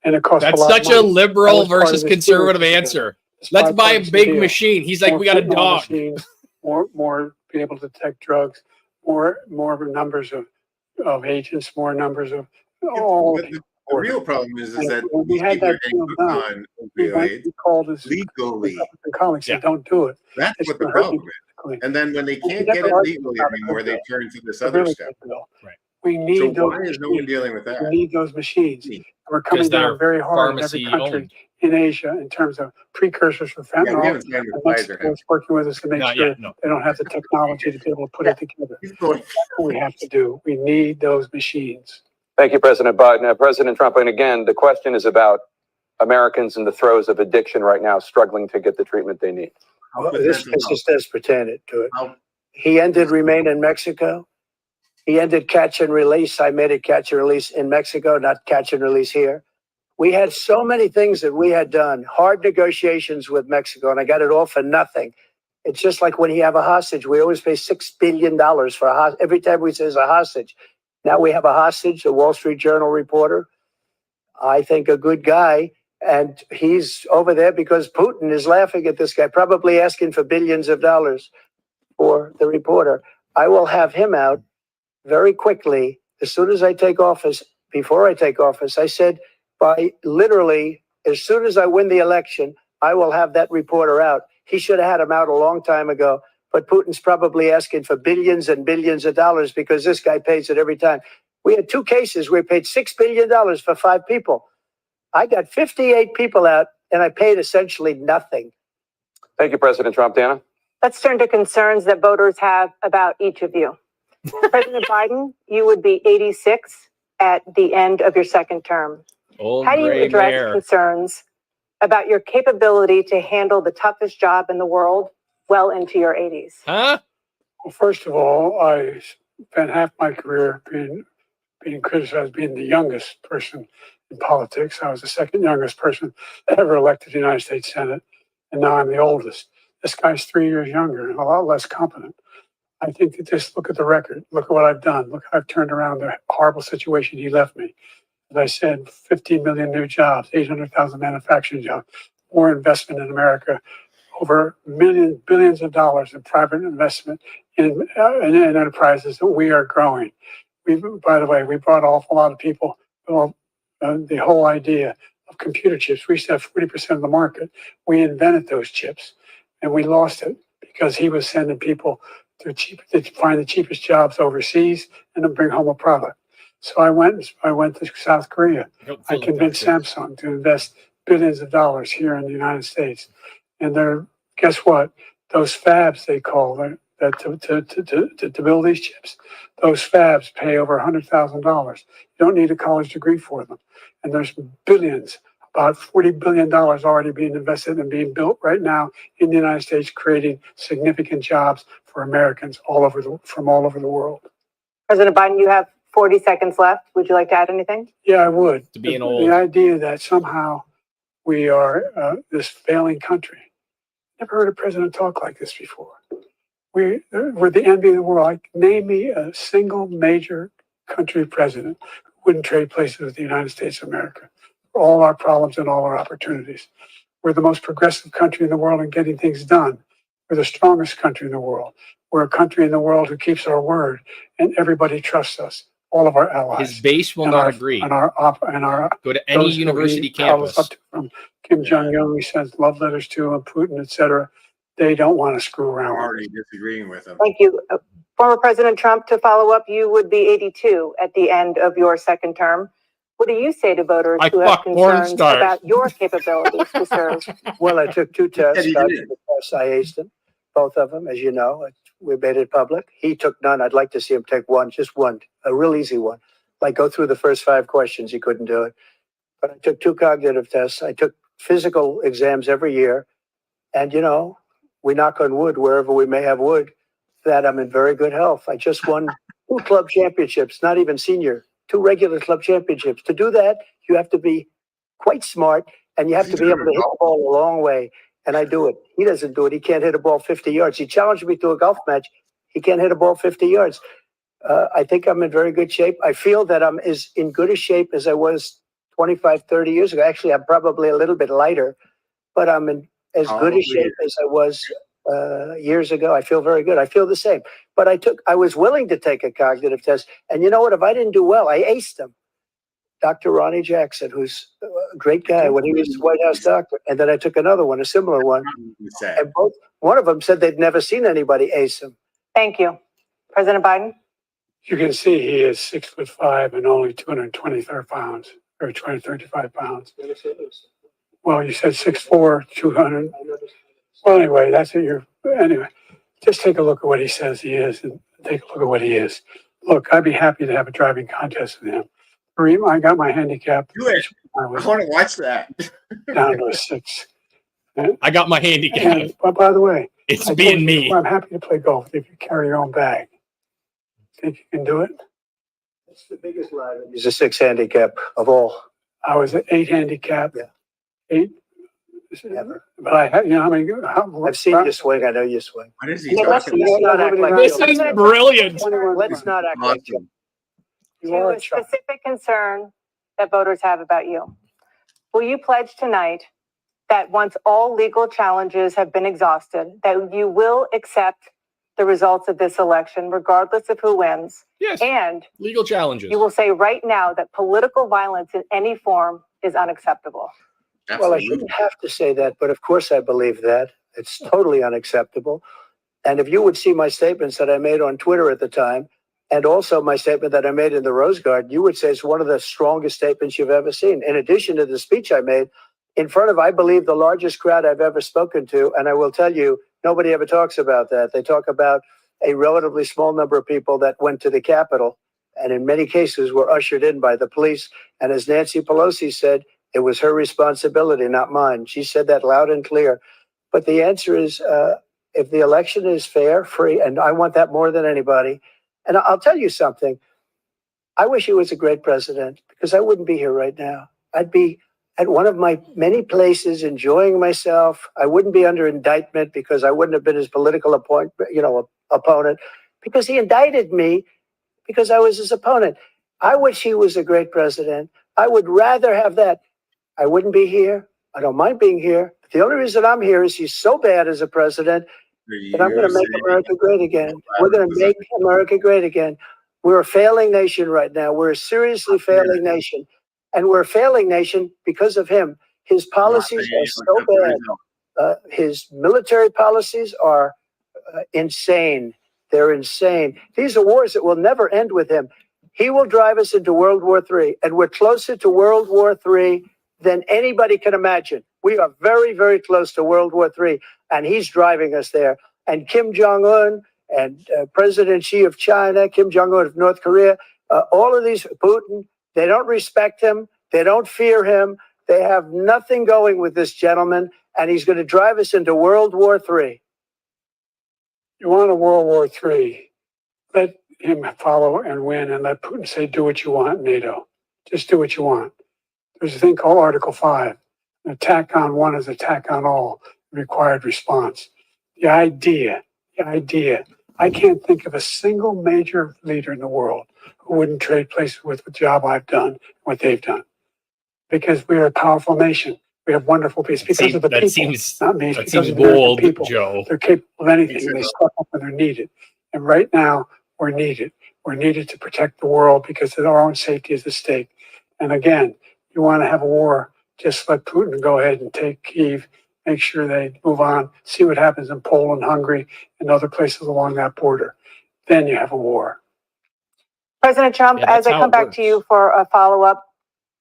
And it costs a lot of money. That's such a liberal versus conservative answer. Let's buy a bipartisan big deal. machine. He's like, More we got a fentanyl dog. machines, more be able to detect drugs, more numbers of agents, more numbers of all. But the real problem is And that when we these had people that are getting deal hooked done, on he opioids called his legally. Republican colleagues Yeah. said, "Don't do it. That's It's what the gonna hurt you problem is. politically." And then when they And we can't never get it argued legally about a anymore, good they bill, turn to this a other really step. good bill. Right. We need So those why is no one machines. dealing with We that? need those machines. And we're coming Because they're down very hard in every pharmacy country owned. in Asia in terms of precursors for Yeah, we fentanyl. haven't signed And with Pfizer. Mexico is working with us to make Not sure yet, no. they don't have the technology to be able to put it together. He's going. That's what we have to do. We need those machines. Thank you, President Biden. President Trump, and again, the question is about Americans in the throes of addiction right now, struggling to get the treatment they need. How Well, with this mental health? just does pertain to it. How- He ended remain in Mexico. He ended catch and release. I made it catch and release in Mexico, not catch and release here. We had so many things that we had done, hard negotiations with Mexico, and I got it all for nothing. It's just like when you have a hostage, we always pay $6 billion for a hostage. Every time we say it's a hostage. Now we have a hostage, a Wall Street Journal reporter. I think a good guy. And he's over there because Putin is laughing at this guy, probably asking for billions of dollars for the reporter. I will have him out very quickly as soon as I take office. Before I take office, I said by literally as soon as I win the election, I will have that reporter out. He should have had him out a long time ago, but Putin's probably asking for billions and billions of dollars because this guy pays it every time. We had 2 cases where we paid $6 billion for 5 people. I got 58 people out and I paid essentially nothing. Thank you, President Trump. Dana? Let's turn to concerns that voters have about each of you. President Biden, you would be 86 at the end of your second term. Old How do you gray address mare. concerns about your capability to handle the toughest job in the world well into your 80s? Huh? Well, first of all, I spent half my career being criticized, being the youngest person in politics. I was the second youngest person ever elected to the United States Senate, and now I'm the oldest. This guy's 3 years younger and a lot less competent. I think that just look at the record. Look at what I've done. Look how I've turned around the horrible situation he left me. As I said, 15 million new jobs, 800,000 manufacturing jobs, more investment in America, over billions of dollars in private investment in enterprises that we are growing. By the way, we brought an awful lot of people. Well, the whole idea of computer chips. We used to have 40% of the market. We invented those chips, and we lost it because he was sending people to find the cheapest jobs overseas and then bring home a product. So I went to South Korea. I convinced Samsung to invest billions of dollars here in the United States, and guess what? Those fabs they call that to build these chips. Those fabs pay over $100,000. You don't need a college degree for them. And there's billions, about $40 billion already being invested and being built right now in the United States, creating significant jobs for Americans from all over the world. President Biden, you have 40 seconds left. Would you like to add anything? Yeah, I would. To being old. The idea that somehow we are this failing country. Never heard a president talk like this before. We're the envy of the world. Like, name me a single major country president who wouldn't trade places with the United States of America for all our problems and all our opportunities. We're the most progressive country in the world in getting things done. We're the strongest country in the world. We're a country in the world who keeps our word, and everybody trusts us. All of our allies. His base will not agree. And our Go to any those who university he travels campus. up to, from Kim Jong-un, he sends love letters to, and Putin, etc. They don't want to screw We're around. already disagreeing with him. Thank you. Former President Trump, to follow up, you would be 82 at the end of your second term. What do you say to voters who have concerns about your capabilities to serve? Well, I took 2 tests. he I did. aced them, both of them, as you know. We made it public. He took none. I'd like to see him take one, just one, a real easy one. Like go through the first 5 questions. He couldn't do it. But I took 2 cognitive tests. I took physical exams every year. And, we knock on wood wherever we may have wood, that I'm in very good health. I just won 2 club championships, not even senior, 2 regular club championships. To do that, you have to be quite smart and you have to be able to hit the ball a long way. And I do it. He doesn't do it. He can't hit a ball 50 yards. He challenged me to a golf match. He can't hit a ball 50 yards. I think I'm in very good shape. I feel that I'm as in good a shape as I was 25, 30 years ago. Actually, I'm probably a little bit lighter, but I'm in as good a shape as I was years ago. I feel very good. I feel the same. But I was willing to take a cognitive test. And you know what? If I didn't do well, I aced them. Dr. Ronnie Jackson, who's a great guy when he was White House doctor. And then I took another one, a similar one. And one of them said they'd never seen anybody ace him. Thank you. President Biden? You can see he is 6'5" and only 223 pounds, or 235 pounds. Well, you said 6'4", 200. Well, anyway, that's what anyway, just take a look at what he says he is and take a look at what he is. Look, I'd be happy to have a driving contest with him. Kareem, I got my handicap. Do it. I want to watch that. Down to a 6. I got my handicap. But by the way, It's being me. I'm happy to play golf if you carry your own bag. Think you can do it? That's the biggest lie. He's a 6 handicap of all. I was at 8 handicap. Yeah. 8. Never. But I had, how many? I've seen you swing. I know you swing. What is he Let's talking about? not act like This Joe. is brilliant. Let's not act like Joe. You To are a a child. specific concern that voters have about you. Will you pledge tonight that once all legal challenges have been exhausted, that you will accept the results of this election, regardless of who wins? Yes. And Legal challenges. you will say right now that political violence in any form is unacceptable. Well, I shouldn't have to say that, but of course I believe that. It's totally unacceptable. And if you would see my statements that I made on Twitter at the time, and also my statement that I made in the Rose Garden, you would say it's one of the strongest statements you've ever seen. In addition to the speech I made in front of, I believe, the largest crowd I've ever spoken to. And I will tell you, nobody ever talks about that. They talk about a relatively small number of people that went to the Capitol and in many cases were ushered in by the police. And as Nancy Pelosi said, it was her responsibility, not mine. She said that loud and clear. But the answer is, if the election is fair, free, and I want that more than anybody. And I'll tell you something. I wish he was a great president because I wouldn't be here right now. I'd be at one of my many places enjoying myself. I wouldn't be under indictment because I wouldn't have been his political opponent because he indicted me because I was his opponent. I wish he was a great president. I would rather have that. I wouldn't be here. I don't mind being here. The only reason I'm here is he's so bad as a president that I'm going to make America great again. We're going to make America great again. We're a failing nation right now. We're a seriously failing nation. And we're a failing nation because of him. His policies are so bad. His military policies are insane. They're insane. These are wars that will never end with him. He will drive us into World War III. And we're closer to World War III than anybody can imagine. We are very, very close to World War III, and he's driving us there. And Kim Jong-un and President Xi of China, Kim Jong-un of North Korea, all of these, Putin, they don't respect him. They don't fear him. They have nothing going with this gentleman, and he's going to drive us into World War III. You want a World War III? Let him follow and win, and let Putin say, do what you want, NATO. Just do what you want. There's a thing called Article 5. An attack on one is attack on all. Required response. The idea. I can't think of a single major leader in the world who wouldn't trade places with the job I've done, what they've done. Because we are a powerful nation. We have wonderful peace because of the people. Not me, that because seems of the American bold, people. Joe. They're capable of anything. And they step up when they're needed. And right now, we're needed. We're needed to protect the world because our own safety is at stake. And again, you want to have a war, just let Putin go ahead and take Kyiv, make sure they move on, see what happens in Poland, Hungary, and other places along that border. Then you have a war. President Trump, as I come back to you for a follow-up,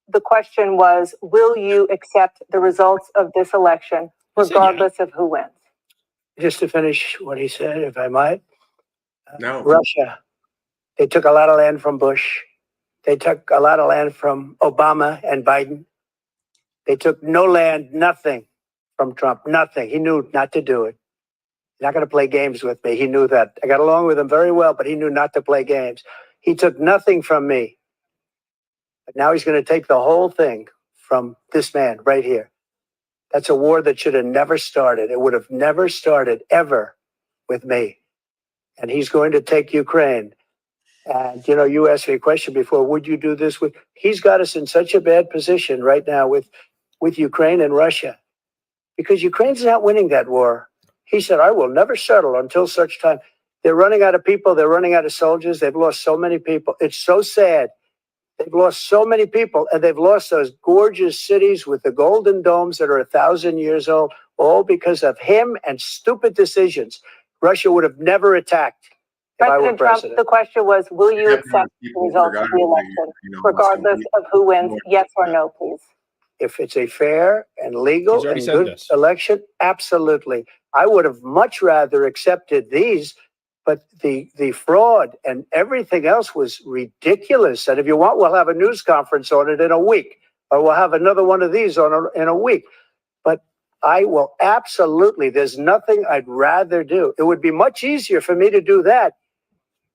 the question was, will you accept the results of this election, regardless of who wins? Just to finish what he said, if I might. No. Russia, they took a lot of land from Bush. They took a lot of land from Obama and Biden. They took no land, nothing from Trump, nothing. He knew not to do it. He's not going to play games with me. He knew that. I got along with him very well, but he knew not to play games. He took nothing from me. But now he's going to take the whole thing from this man right here. That's a war that should have never started. It would have never started ever with me. And he's going to take Ukraine. And, you asked me a question before, would you do this with, he's got us in such a bad position right now with Ukraine and Russia because Ukraine's not winning that war. He said, I will never settle until such time. They're running out of people. They're running out of soldiers. They've lost so many people. It's so sad. They've lost so many people, and they've lost those gorgeous cities with the golden domes that are 1,000 years old, all because of him and stupid decisions. Russia would have never attacked if I were President Trump, president. the question was, will you accept the results of the election, regardless of who wins? Yes or no, please. If it's a fair and legal He's already and said good this. election, absolutely. I would have much rather accepted these, but the fraud and everything else was ridiculous. And if you want, we'll have a news conference on it in a week, or we'll have another one of these in a week. But I will absolutely, there's nothing I'd rather do. It would be much easier for me to do that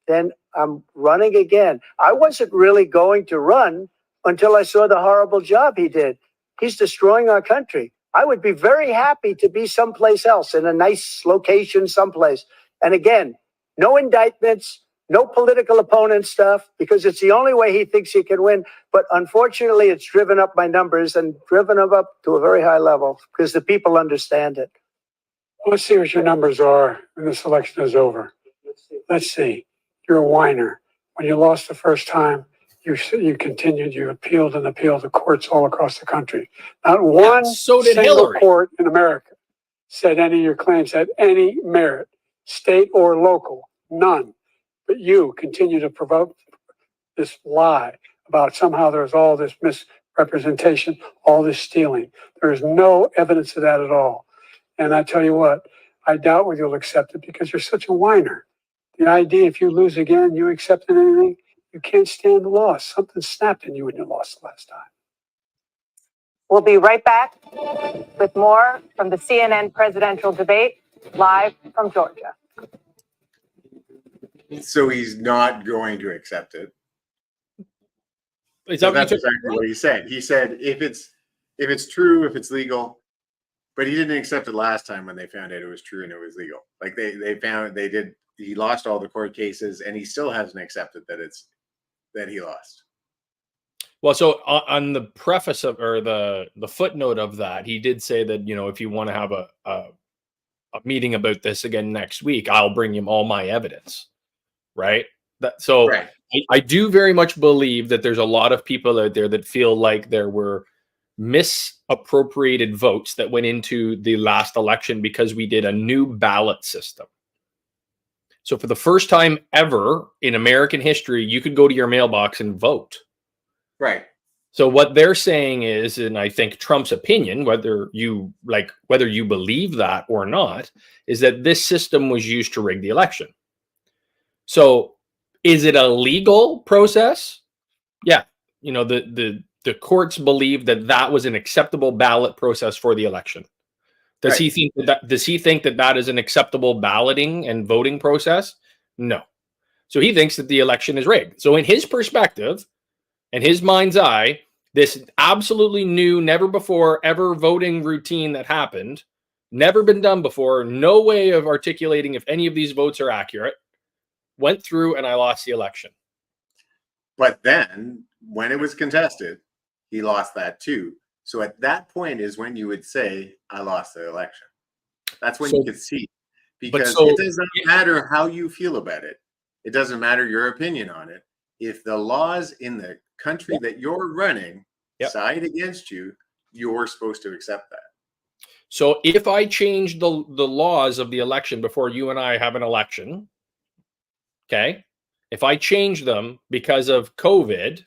than I'm running again. I wasn't really going to run until I saw the horrible job he did. He's destroying our country. I would be very happy to be someplace else, in a nice location someplace. And again, no indictments, no political opponent stuff, because it's the only way he thinks he can win. But unfortunately, it's driven up my numbers and driven them up to a very high level because the people understand it. Let's see what your numbers are when this election is over. Let's see. You're a whiner. When you lost the first time, you continued, you appealed and appealed to courts all across the country. Not one so did single Hillary. court in America said any of your claims had any merit, state or local, none. But you continue to provoke this lie about somehow there's all this misrepresentation, all this stealing. There is no evidence of that at all. And I tell you what, I doubt whether you'll accept it because you're such a whiner. The idea, if you lose again, you accept anything, you can't stand the loss. Something snapped in you when you lost the last time. We'll be right back with more from the CNN presidential debate, live from Georgia. So he's not going to accept it. Is So that what that's you took? exactly what he said. He said if it's true, if it's legal, but he didn't accept it last time when they found out it was true and it was legal. Like he lost all the court cases and he still hasn't accepted that he lost. Well, so on the preface of, or the footnote of that, he did say that, if you want to have a meeting about this again next week, I'll bring him all my evidence. Right. Right. I do very much believe that there's a lot of people out there that feel like there were misappropriated votes that went into the last election because we did a new ballot system. So for the first time ever in American history, you could go to your mailbox and vote. Right. So what they're saying is, and I think Trump's opinion, whether you believe that or not, is that this system was used to rig the election. So is it a legal process? Yeah. The courts believe that was an acceptable ballot process for the election. Does he think that is an acceptable balloting and voting process? No. So he thinks that the election is rigged. So in his perspective, in his mind's eye, this absolutely new, never before ever voting routine that happened, never been done before, no way of articulating if any of these votes are accurate, went through and I lost the election. But then when it was contested, he lost that too. So at that point is when you would say, I lost the election. That's when you could see. Because it doesn't matter how you feel about it. It doesn't matter your opinion on it. If the laws in the country that you're running side against you, you're supposed to accept that. So if I change the laws of the election before you and I have an election, okay, if I change them because of COVID,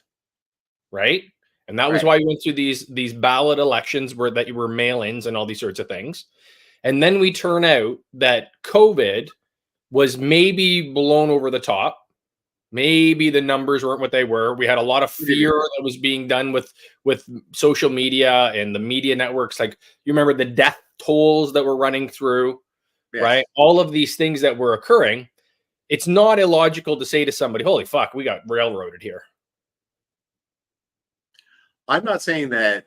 right? And that was why we went through these ballot elections that you were mail-ins and all these sorts of things. And then we turn out that COVID was maybe blown over the top. Maybe the numbers weren't what they were. We had a lot of fear that was being done with social media and the media networks. Like, you remember the death tolls that were running through, right? All of these things that were occurring. It's not illogical to say to somebody, holy fuck, we got railroaded here. I'm not saying that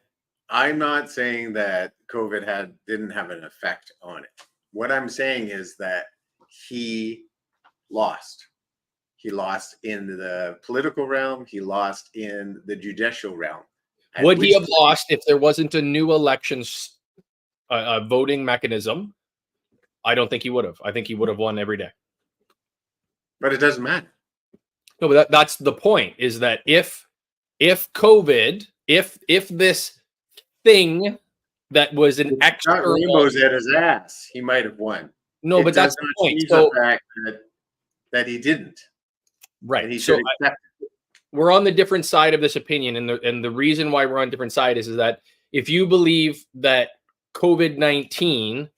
COVID didn't have an effect on it. What I'm saying is that he lost. He lost in the political realm. He lost in the judicial realm. Would he have lost if there wasn't a new election a voting mechanism, I don't think he would have. I think he would have won every day. But it doesn't matter. No, but that's the point, is that if COVID, if this thing that was an Got external, rainbows at his ass, he might have won. no, It but that's does the not point. change So, the fact that he didn't, and right. he So should accept it. we're on the different side of this opinion, and the reason why we're on different side is that if you believe that COVID-19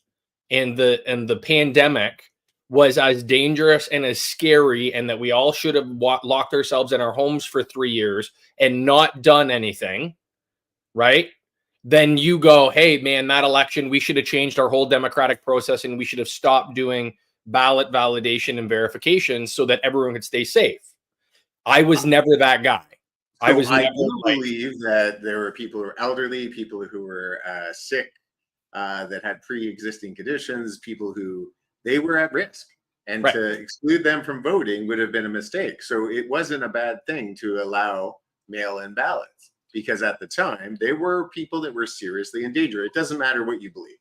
and the pandemic was as dangerous and as scary, and that we all should have locked ourselves in our homes for 3 years and not done anything, right? Then you go, hey man, that election, we should have changed our whole democratic process, and we should have stopped doing ballot validation and verification so that everyone could stay safe. I was never that guy. I So was I never do like, believe that there were people who were elderly, people who were sick, that had pre-existing conditions, people who they were at risk, and Right. to exclude them from voting would have been a mistake. So it wasn't a bad thing to allow mail-in ballots, because at the time they were people that were seriously in danger. It doesn't matter what you believe.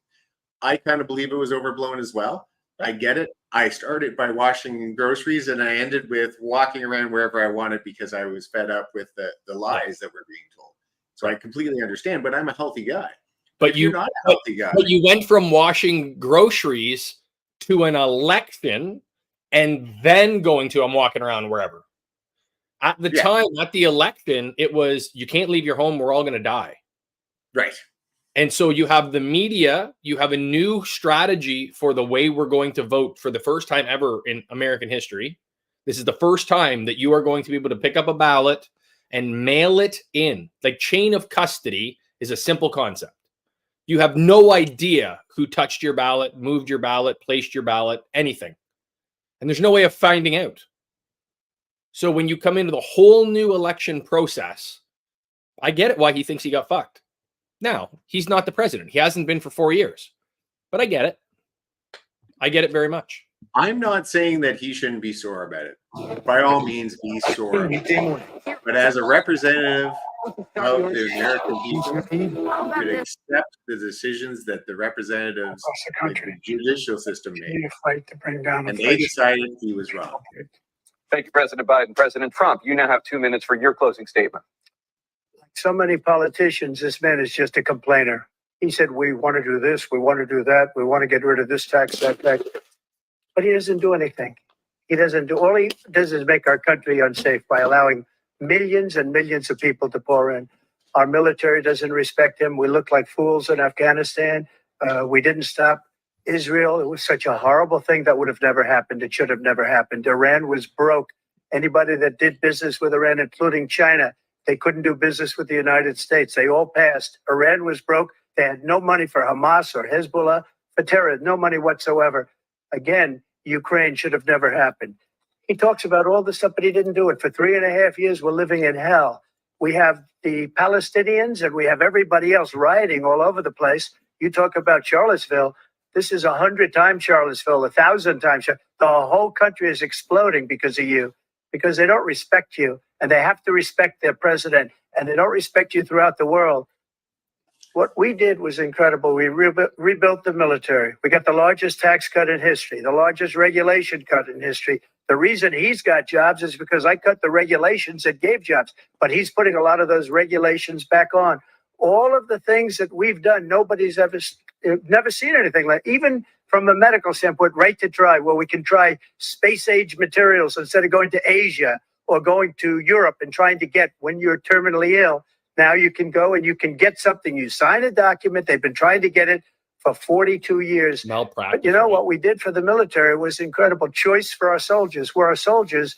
I kind of believe it was overblown as well. I get it. I started by washing groceries, and I ended with walking around wherever I wanted because I was fed up with the lies that were being told. So I completely understand, but I'm a healthy guy. but If you're not a healthy guy, but you went from washing groceries to an election, and then going to I'm walking around wherever. At the Yeah. time, at the election, it was you can't leave your home, we're all going to die. right? And so you have the media, you have a new strategy for the way we're going to vote for the first time ever in American history. This is the first time that you are going to be able to pick up a ballot and mail it in. Like, chain of custody is a simple concept. You have no idea who touched your ballot, moved your ballot, placed your ballot, anything. And there's no way of finding out. So when you come into the whole new election process, I get it why he thinks he got fucked. Now, he's not the president. He hasn't been for 4 years. But I get it. I get it very much. I'm not saying that he shouldn't be sore about it. By all means, be sore. But as a representative of the American people, you should accept the decisions that the representatives Across the of the country. judicial system We made. need to fight to bring down And they inflation. decided he was wrong. Thank you, President Biden. President Trump, you now have 2 minutes for your closing statement. So many politicians, this man is just a complainer. He said, we want to do this, we want to do that, we want to get rid of this tax, that tax. But he doesn't do anything. He doesn't do, all he does is make our country unsafe by allowing millions and millions of people to pour in. Our military doesn't respect him. We look like fools in Afghanistan. We didn't stop Israel. It was such a horrible thing that would have never happened. It should have never happened. Iran was broke. Anybody that did business with Iran, including China, they couldn't do business with the United States. They all passed. Iran was broke. They had no money for Hamas or Hezbollah, for terror, no money whatsoever. Again, Ukraine should have never happened. He talks about all this stuff, but he didn't do it. For 3.5 years, we're living in hell. We have the Palestinians and we have everybody else rioting all over the place. You talk about Charlottesville. This is 100 times Charlottesville, 1,000 times. The whole country is exploding because of you, because they don't respect you, and they have to respect their president, and they don't respect you throughout the world. What we did was incredible. We rebuilt the military. We got the largest tax cut in history, the largest regulation cut in history. The reason he's got jobs is because I cut the regulations that gave jobs, but he's putting a lot of those regulations back on. All of the things that we've done, nobody's never seen anything like, even from a medical standpoint, right to try, where we can try space age materials instead of going to Asia or going to Europe and trying to get, when you're terminally ill, now you can go and you can get something. You sign a document. They've been trying to get it for 42 years. Malpractice. But you know what we did for the military was incredible. Choice for our soldiers, where our soldiers,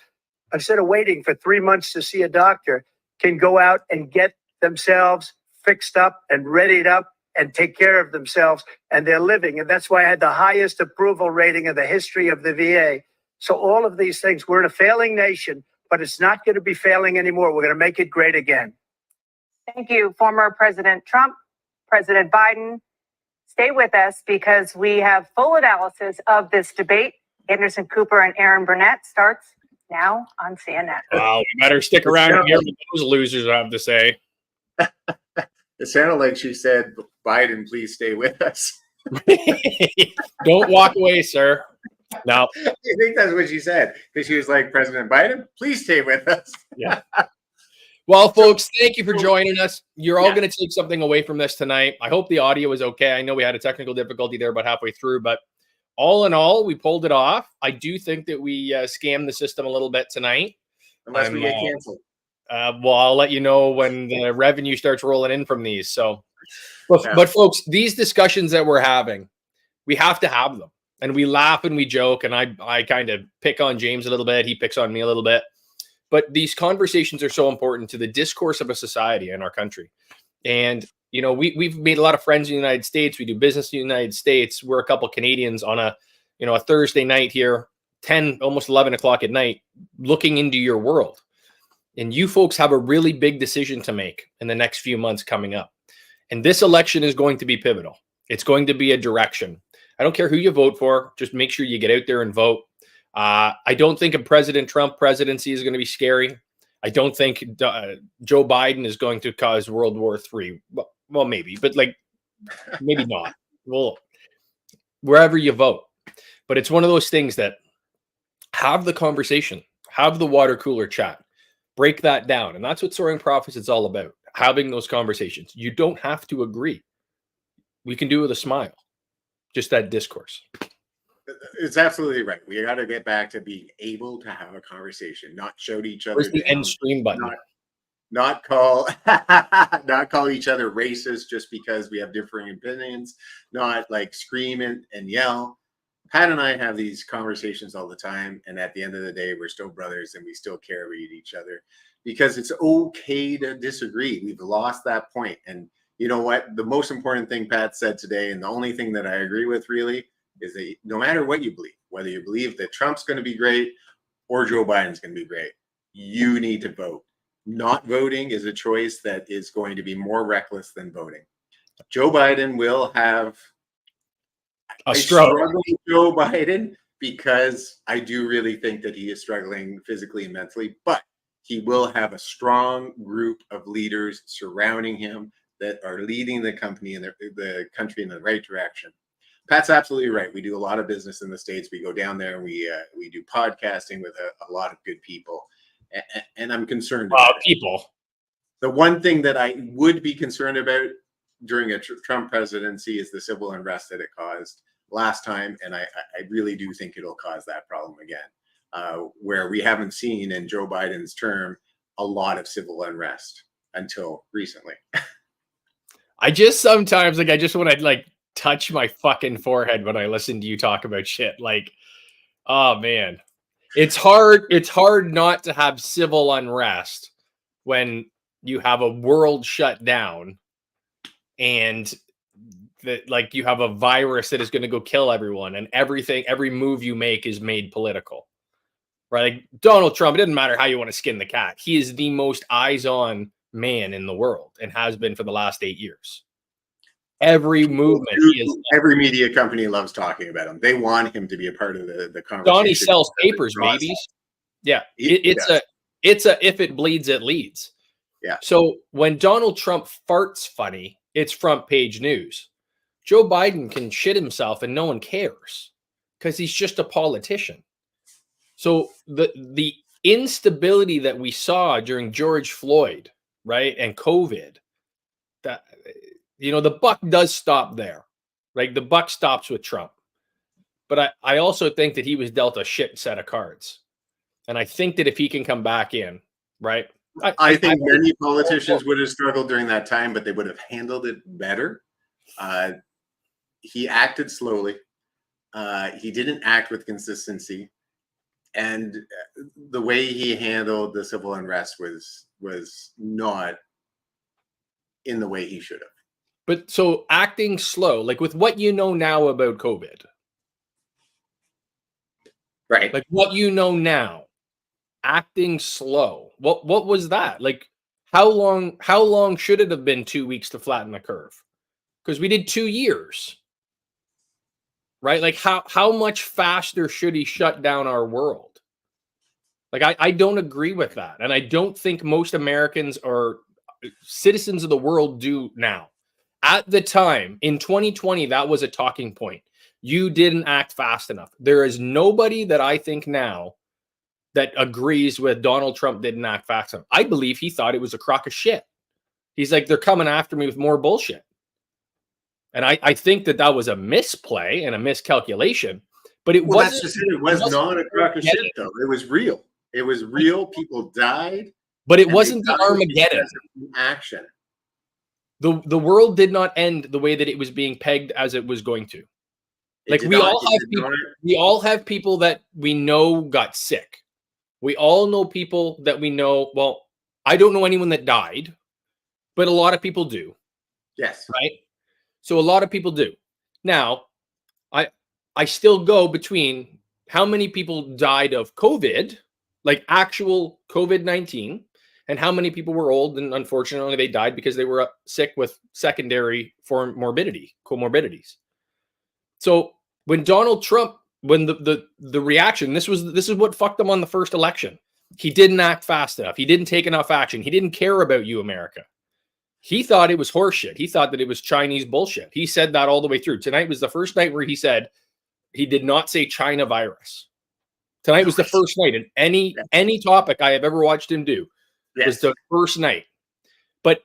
instead of waiting for 3 months to see a doctor, can go out and get themselves fixed up and readied up and take care of themselves, and they're living. And that's why I had the highest approval rating in the history of the VA. So all of these things, we're in a failing nation, but it's not going to be failing anymore. We're going to make it great again. Thank you, former President Trump, President Biden. Stay with us because we have full analysis of this debate. Anderson Cooper and Aaron Burnett starts now on CNN. Wow, we better stick around and hear what those losers have to say. It sounded like she said, Biden, please stay with us. Don't walk away, sir. No. I think that's what she said, because she was like, President Biden, please stay with us. Yeah. Well, folks, thank you for joining us. You're all going to take something away from this tonight. I hope the audio is okay. I know we had a technical difficulty there about halfway through, but all in all, we pulled it off. I do think that we scammed the system a little bit tonight. Unless we get canceled. Well, I'll let you know when the revenue starts rolling in from these. So, but folks, these discussions that we're having, we have to have them. And we laugh and we joke. And I kind of pick on James a little bit. He picks on me a little bit. But these conversations are so important to the discourse of a society in our country. And, you know, we've made a lot of friends in the United States. We do business in the United States. We're a couple Canadians on a Thursday night here, 10, almost 11 o'clock at night, looking into your world. And you folks have a really big decision to make in the next few months coming up. And this election is going to be pivotal. It's going to be a direction. I don't care who you vote for. Just make sure you get out there and vote. I don't think a President Trump presidency is going to be scary. I don't think Joe Biden is going to cause World War III. Well, maybe, but like maybe not. Well, wherever you vote. But it's one of those things that have the conversation, have the water cooler chat, break that down. And that's what Soaring Prophets is all about, having those conversations. You don't have to agree. We can do it with a smile. Just that discourse. It's absolutely right. We got to get back to being able to have a conversation, not shout each other Where's the down, end stream button? not call each other racist just because we have differing opinions, not like scream and yell. Pat and I have these conversations all the time, and at the end of the day, we're still brothers and we still care about each other, because it's okay to disagree. We've lost that point. And you know what? The most important thing Pat said today, and the only thing that I agree with really, is that no matter what you believe, whether you believe that Trump's going to be great or Joe Biden's going to be great, you need to vote. Not voting is a choice that is going to be more reckless than voting. Joe Biden will have a struggle. Joe Biden, because I do really think that he is struggling physically and mentally, but he will have a strong group of leaders surrounding him that are leading the company and the country in the right direction. Pat's absolutely right. We do a lot of business in the States. We go down there and we do podcasting with a lot of good people. And I'm concerned about people. The one thing that I would be concerned about during a Trump presidency is the civil unrest that it caused last time. And I really do think it'll cause that problem again, where we haven't seen in Joe Biden's term a lot of civil unrest until recently. I just sometimes I just want to touch my fucking forehead when I listen to you talk about shit. Like, oh man, it's hard not to have civil unrest when you have a world shut down and that you have a virus that is going to go kill everyone, and every move you make is made political, right? Like Donald Trump, it doesn't matter how you want to skin the cat. He is the most eyes on man in the world and has been for the last 8 years. Every movement, every media company loves talking about him. They want him to be a part of the conversation. Donnie sells papers, babies. Yeah, it's a if it bleeds, it leads. Yeah. So when Donald Trump farts funny, it's front page news. Joe Biden can shit himself and no one cares because he's just a politician. So the instability that we saw during George Floyd, right, and COVID, that. The buck does stop there, right? The buck stops with Trump. But I also think that he was dealt a shit set of cards. And I think that if he can come back in, right? I think many politicians would have struggled during that time, but they would have handled it better. He acted slowly. He didn't act with consistency. And the way he handled the civil unrest was not in the way he should have. But so acting slow, like with what you know now about COVID, right? Like what you know now, acting slow. What was that? Like how long should it have been 2 weeks to flatten the curve? Because we did 2 years, right? Like how much faster should he shut down our world? Like I don't agree with that, and I don't think most Americans or citizens of the world do now. At the time in 2020, that was a talking point. You didn't act fast enough. There is nobody that I think now that agrees with Donald Trump didn't act fast enough. I believe he thought it was a crock of shit. He's like, they're coming after me with more bullshit. And I think that was a misplay and a miscalculation. But it wasn't. That's just it. It was not a crock of shit, though. It was real. It was real. People died. But it wasn't the Armageddon. Action. The world did not end the way that it was being pegged as it was going to. Like we all have people that we know got sick. We all know people that we know. Well, I don't know anyone that died, but a lot of people do. Yes. Right. So a lot of people do. Now, I still go between how many people died of COVID, like actual COVID-19, and how many people were old and unfortunately they died because they were sick with secondary comorbidities. So when Donald Trump, when the reaction, this is what fucked him on the first election. He didn't act fast enough. He didn't take enough action. He didn't care about you, America. He thought it was horseshit. He thought that it was Chinese bullshit. He said that all the way through. Tonight was the first night where he said he did not say China virus. Tonight was the first night in any topic I have ever watched him do. Yes. Was the first night. But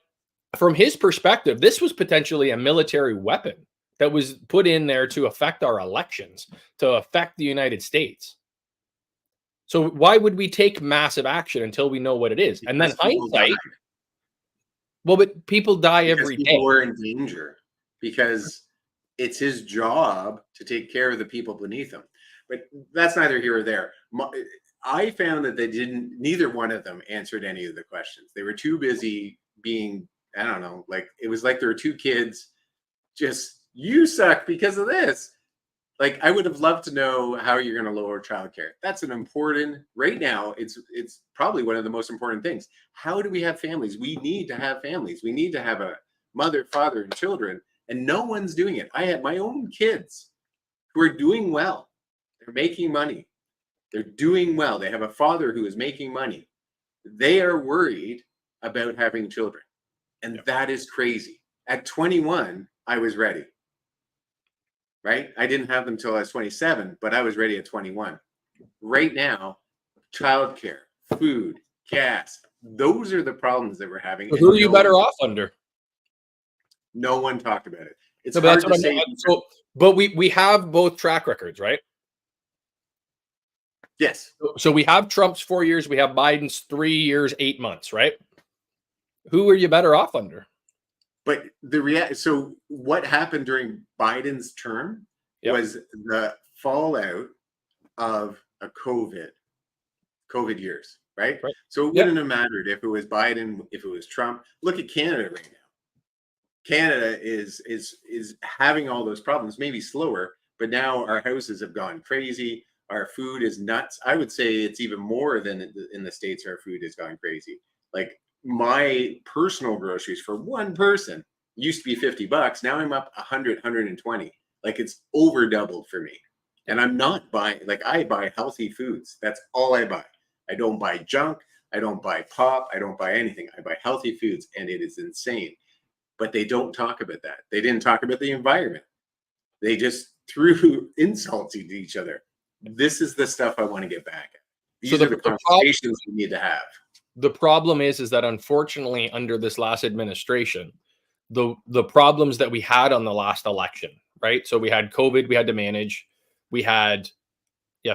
from his perspective, this was potentially a military weapon that was put in there to affect our elections, to affect the United States. So why would we take massive action until we know what it is? And then hindsight. Well, but people die every day. People were in danger because it's his job to take care of the people beneath him. But that's neither here or there. I found that neither one of them answered any of the questions. They were too busy being, I don't know, like it was like there were two kids just, you suck because of this. Like, I would have loved to know how you're going to lower childcare. That's an important, right now, it's probably one of the most important things. How do we have families? We need to have families. We need to have a mother, father, and children, and no one's doing it. I have my own kids who are doing well. They're making money. They're doing well. They have a father who is making money. They are worried about having children. And that is crazy. At 21, I was ready. Right? I didn't have them until I was 27, but I was ready at 21. Right now, childcare, food, gas, those are the problems that we're having. So who are you better off under? No one talked about it. It's so hard to say. But we have both track records, right? Yes. So we have Trump's 4 years. We have Biden's 3 years, 8 months, right? Who are you better off under? But so what happened during Biden's term was the fallout of a COVID years, right? So it wouldn't have mattered if it was Biden, if it was Trump. Look at Canada right now. Canada is having all those problems, maybe slower, but now our houses have gone crazy. Our food is nuts. I would say it's even more than in the States. Our food has gone crazy. Like, my personal groceries for one person used to be $50. Now I'm up 100, 120. Like, it's over doubled for me. And I'm not buying, like, I buy healthy foods. That's all I buy. I don't buy junk. I don't buy pop. I don't buy anything. I buy healthy foods, and it is insane. But they don't talk about that. They didn't talk about the environment. They just threw insults at each other. This is the stuff I want to get back at. These are the conversations we need to have. The problem is that unfortunately under this last administration, the problems that we had on the last election, right? So we had COVID, we had to manage. We had,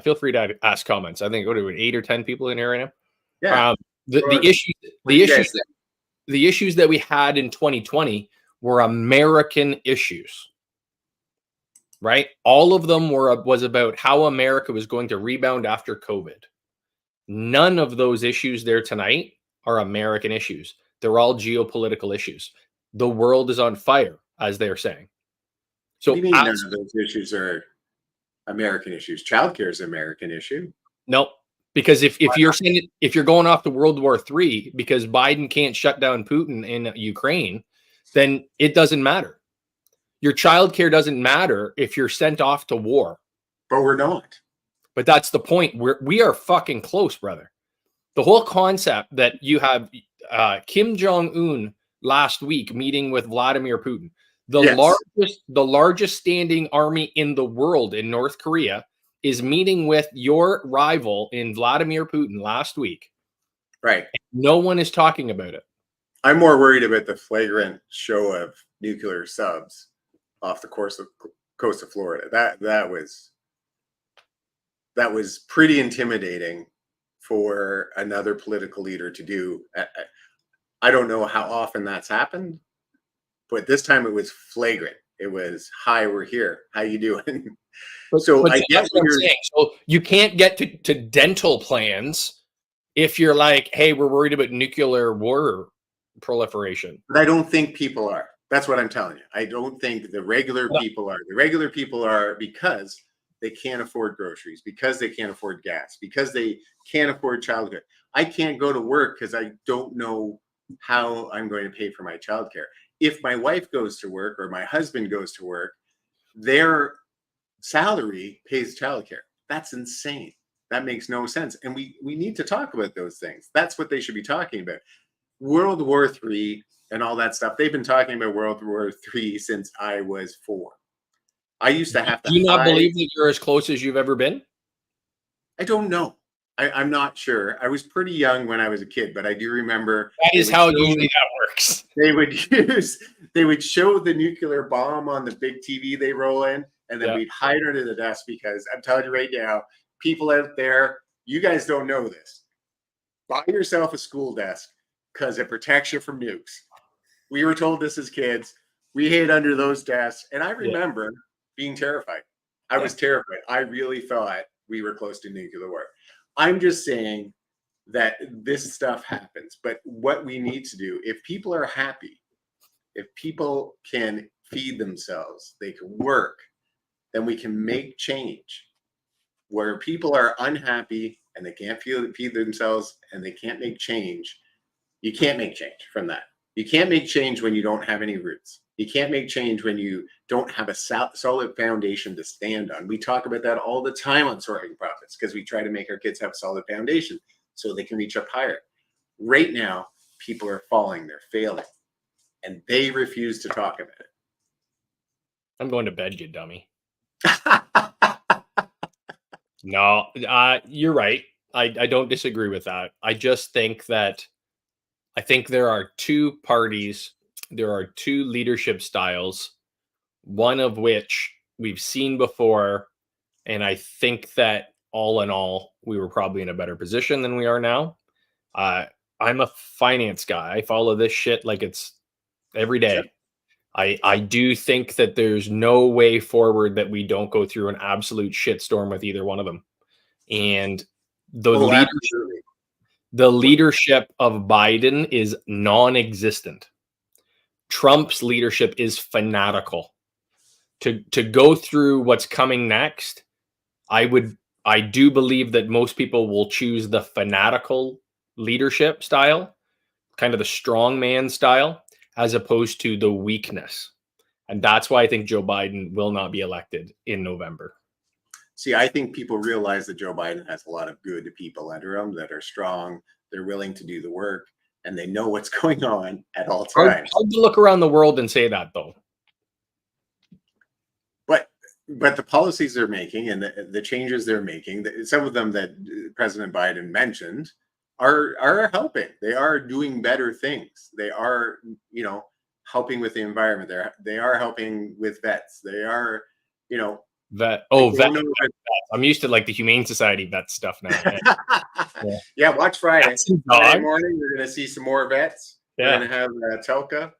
feel free to ask comments. I think, what are we, 8 or 10 people in here right now? Yeah. The issues that we had in 2020 were American issues, right? All of them was about how America was going to rebound after COVID. None of those issues there tonight are American issues. They're all geopolitical issues. The world is on fire, as they're saying. So what do you mean none of those issues are American issues? Childcare is an American issue. No, because if you're saying if you're going off to World War III because Biden can't shut down Putin in Ukraine, then it doesn't matter. Your childcare doesn't matter if you're sent off to war. But we're not. But that's the point. We are fucking close, brother. The whole concept that you have Kim Jong-un last week meeting with Vladimir Putin. The largest standing army in the world in North Korea is meeting with your rival in Vladimir Putin last week. Right. No one is talking about it. I'm more worried about the flagrant show of nuclear subs off the coast of Florida. That was pretty intimidating for another political leader to do. I don't know how often that's happened, but this time it was flagrant. It was, "Hi, we're here. How you doing?" So I get what you're saying. So you can't get to dental plans if you're like, "Hey, we're worried about nuclear war proliferation." But I don't think people are. That's what I'm telling you. I don't think the regular people are. The regular people are because they can't afford groceries, because they can't afford gas, because they can't afford childcare. I can't go to work because I don't know how I'm going to pay for my childcare. If my wife goes to work or my husband goes to work, their salary pays childcare. That's insane. That makes no sense. And we need to talk about those things. That's what they should be talking about. World War III and all that stuff. They've been talking about World War III since I was 4. I used to have to. Do you not believe that you're as close as you've ever been? I don't know. I'm not sure. I was pretty young when I was a kid, but I do remember that is how usually that works. They would show the nuclear bomb on the big TV they roll in, and then we'd hide under the desk, because I'm telling you right now, people out there, you guys don't know this. Buy yourself a school desk because it protects you from nukes. We were told this as kids. We hid under those desks, and I remember being terrified. I was terrified. I really thought we were close to nuclear war. I'm just saying that this stuff happens. But what we need to do, if people are happy, if people can feed themselves, they can work, then we can make change. Where people are unhappy and they can't feed themselves and they can't make change, you can't make change from that. You can't make change when you don't have any roots. You can't make change when you don't have a solid foundation to stand on. We talk about that all the time on Soaring Prophets, because we try to make our kids have a solid foundation so they can reach up higher. Right now, people are falling, they're failing, and they refuse to talk about it. I'm going to bed, you dummy. No, you're right. I don't disagree with that. I just think that there are two parties, there are two leadership styles, one of which we've seen before, and I think that all in all, we were probably in a better position than we are now. I'm a finance guy. I follow this shit like it's every day. Sure. I do think that there's no way forward that we don't go through an absolute shitstorm with either one of them. And the leadership of Biden is non-existent. Trump's leadership is fanatical. To go through what's coming next, I do believe that most people will choose the fanatical leadership style, kind of the strong man style, as opposed to the weakness. And that's why I think Joe Biden will not be elected in November. See, I think people realize that Joe Biden has a lot of good people under him that are strong. They're willing to do the work, and they know what's going on at all times. Hard to look around the world and say that, though. But the policies they're making and the changes they're making, some of them that President Biden mentioned, are helping. They are doing better things. They are, helping with the environment. They are helping with vets. They are, vet. I'm used to like the Humane Society vet stuff now. Yeah, watch Friday. Friday morning, you're going to see some more vets. We're going to have Telka.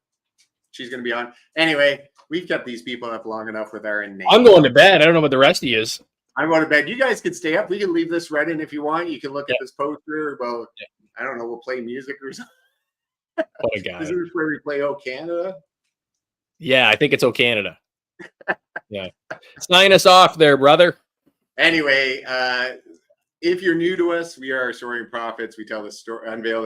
She's going to be on. Anyway, we've kept these people up long enough with our name. I'm going to bed. I don't know what the rest of you is. I'm going to bed. You guys can stay up. We can leave this read in if you want. You can look at this poster about, I don't know, we'll play music or something. What a guy. Is this where we play Oh Canada? Yeah, I think it's Oh Canada. Yeah. Sign us off there, brother. Anyway, if you're new to us, we are Soaring Prophets. We tell the story, unveil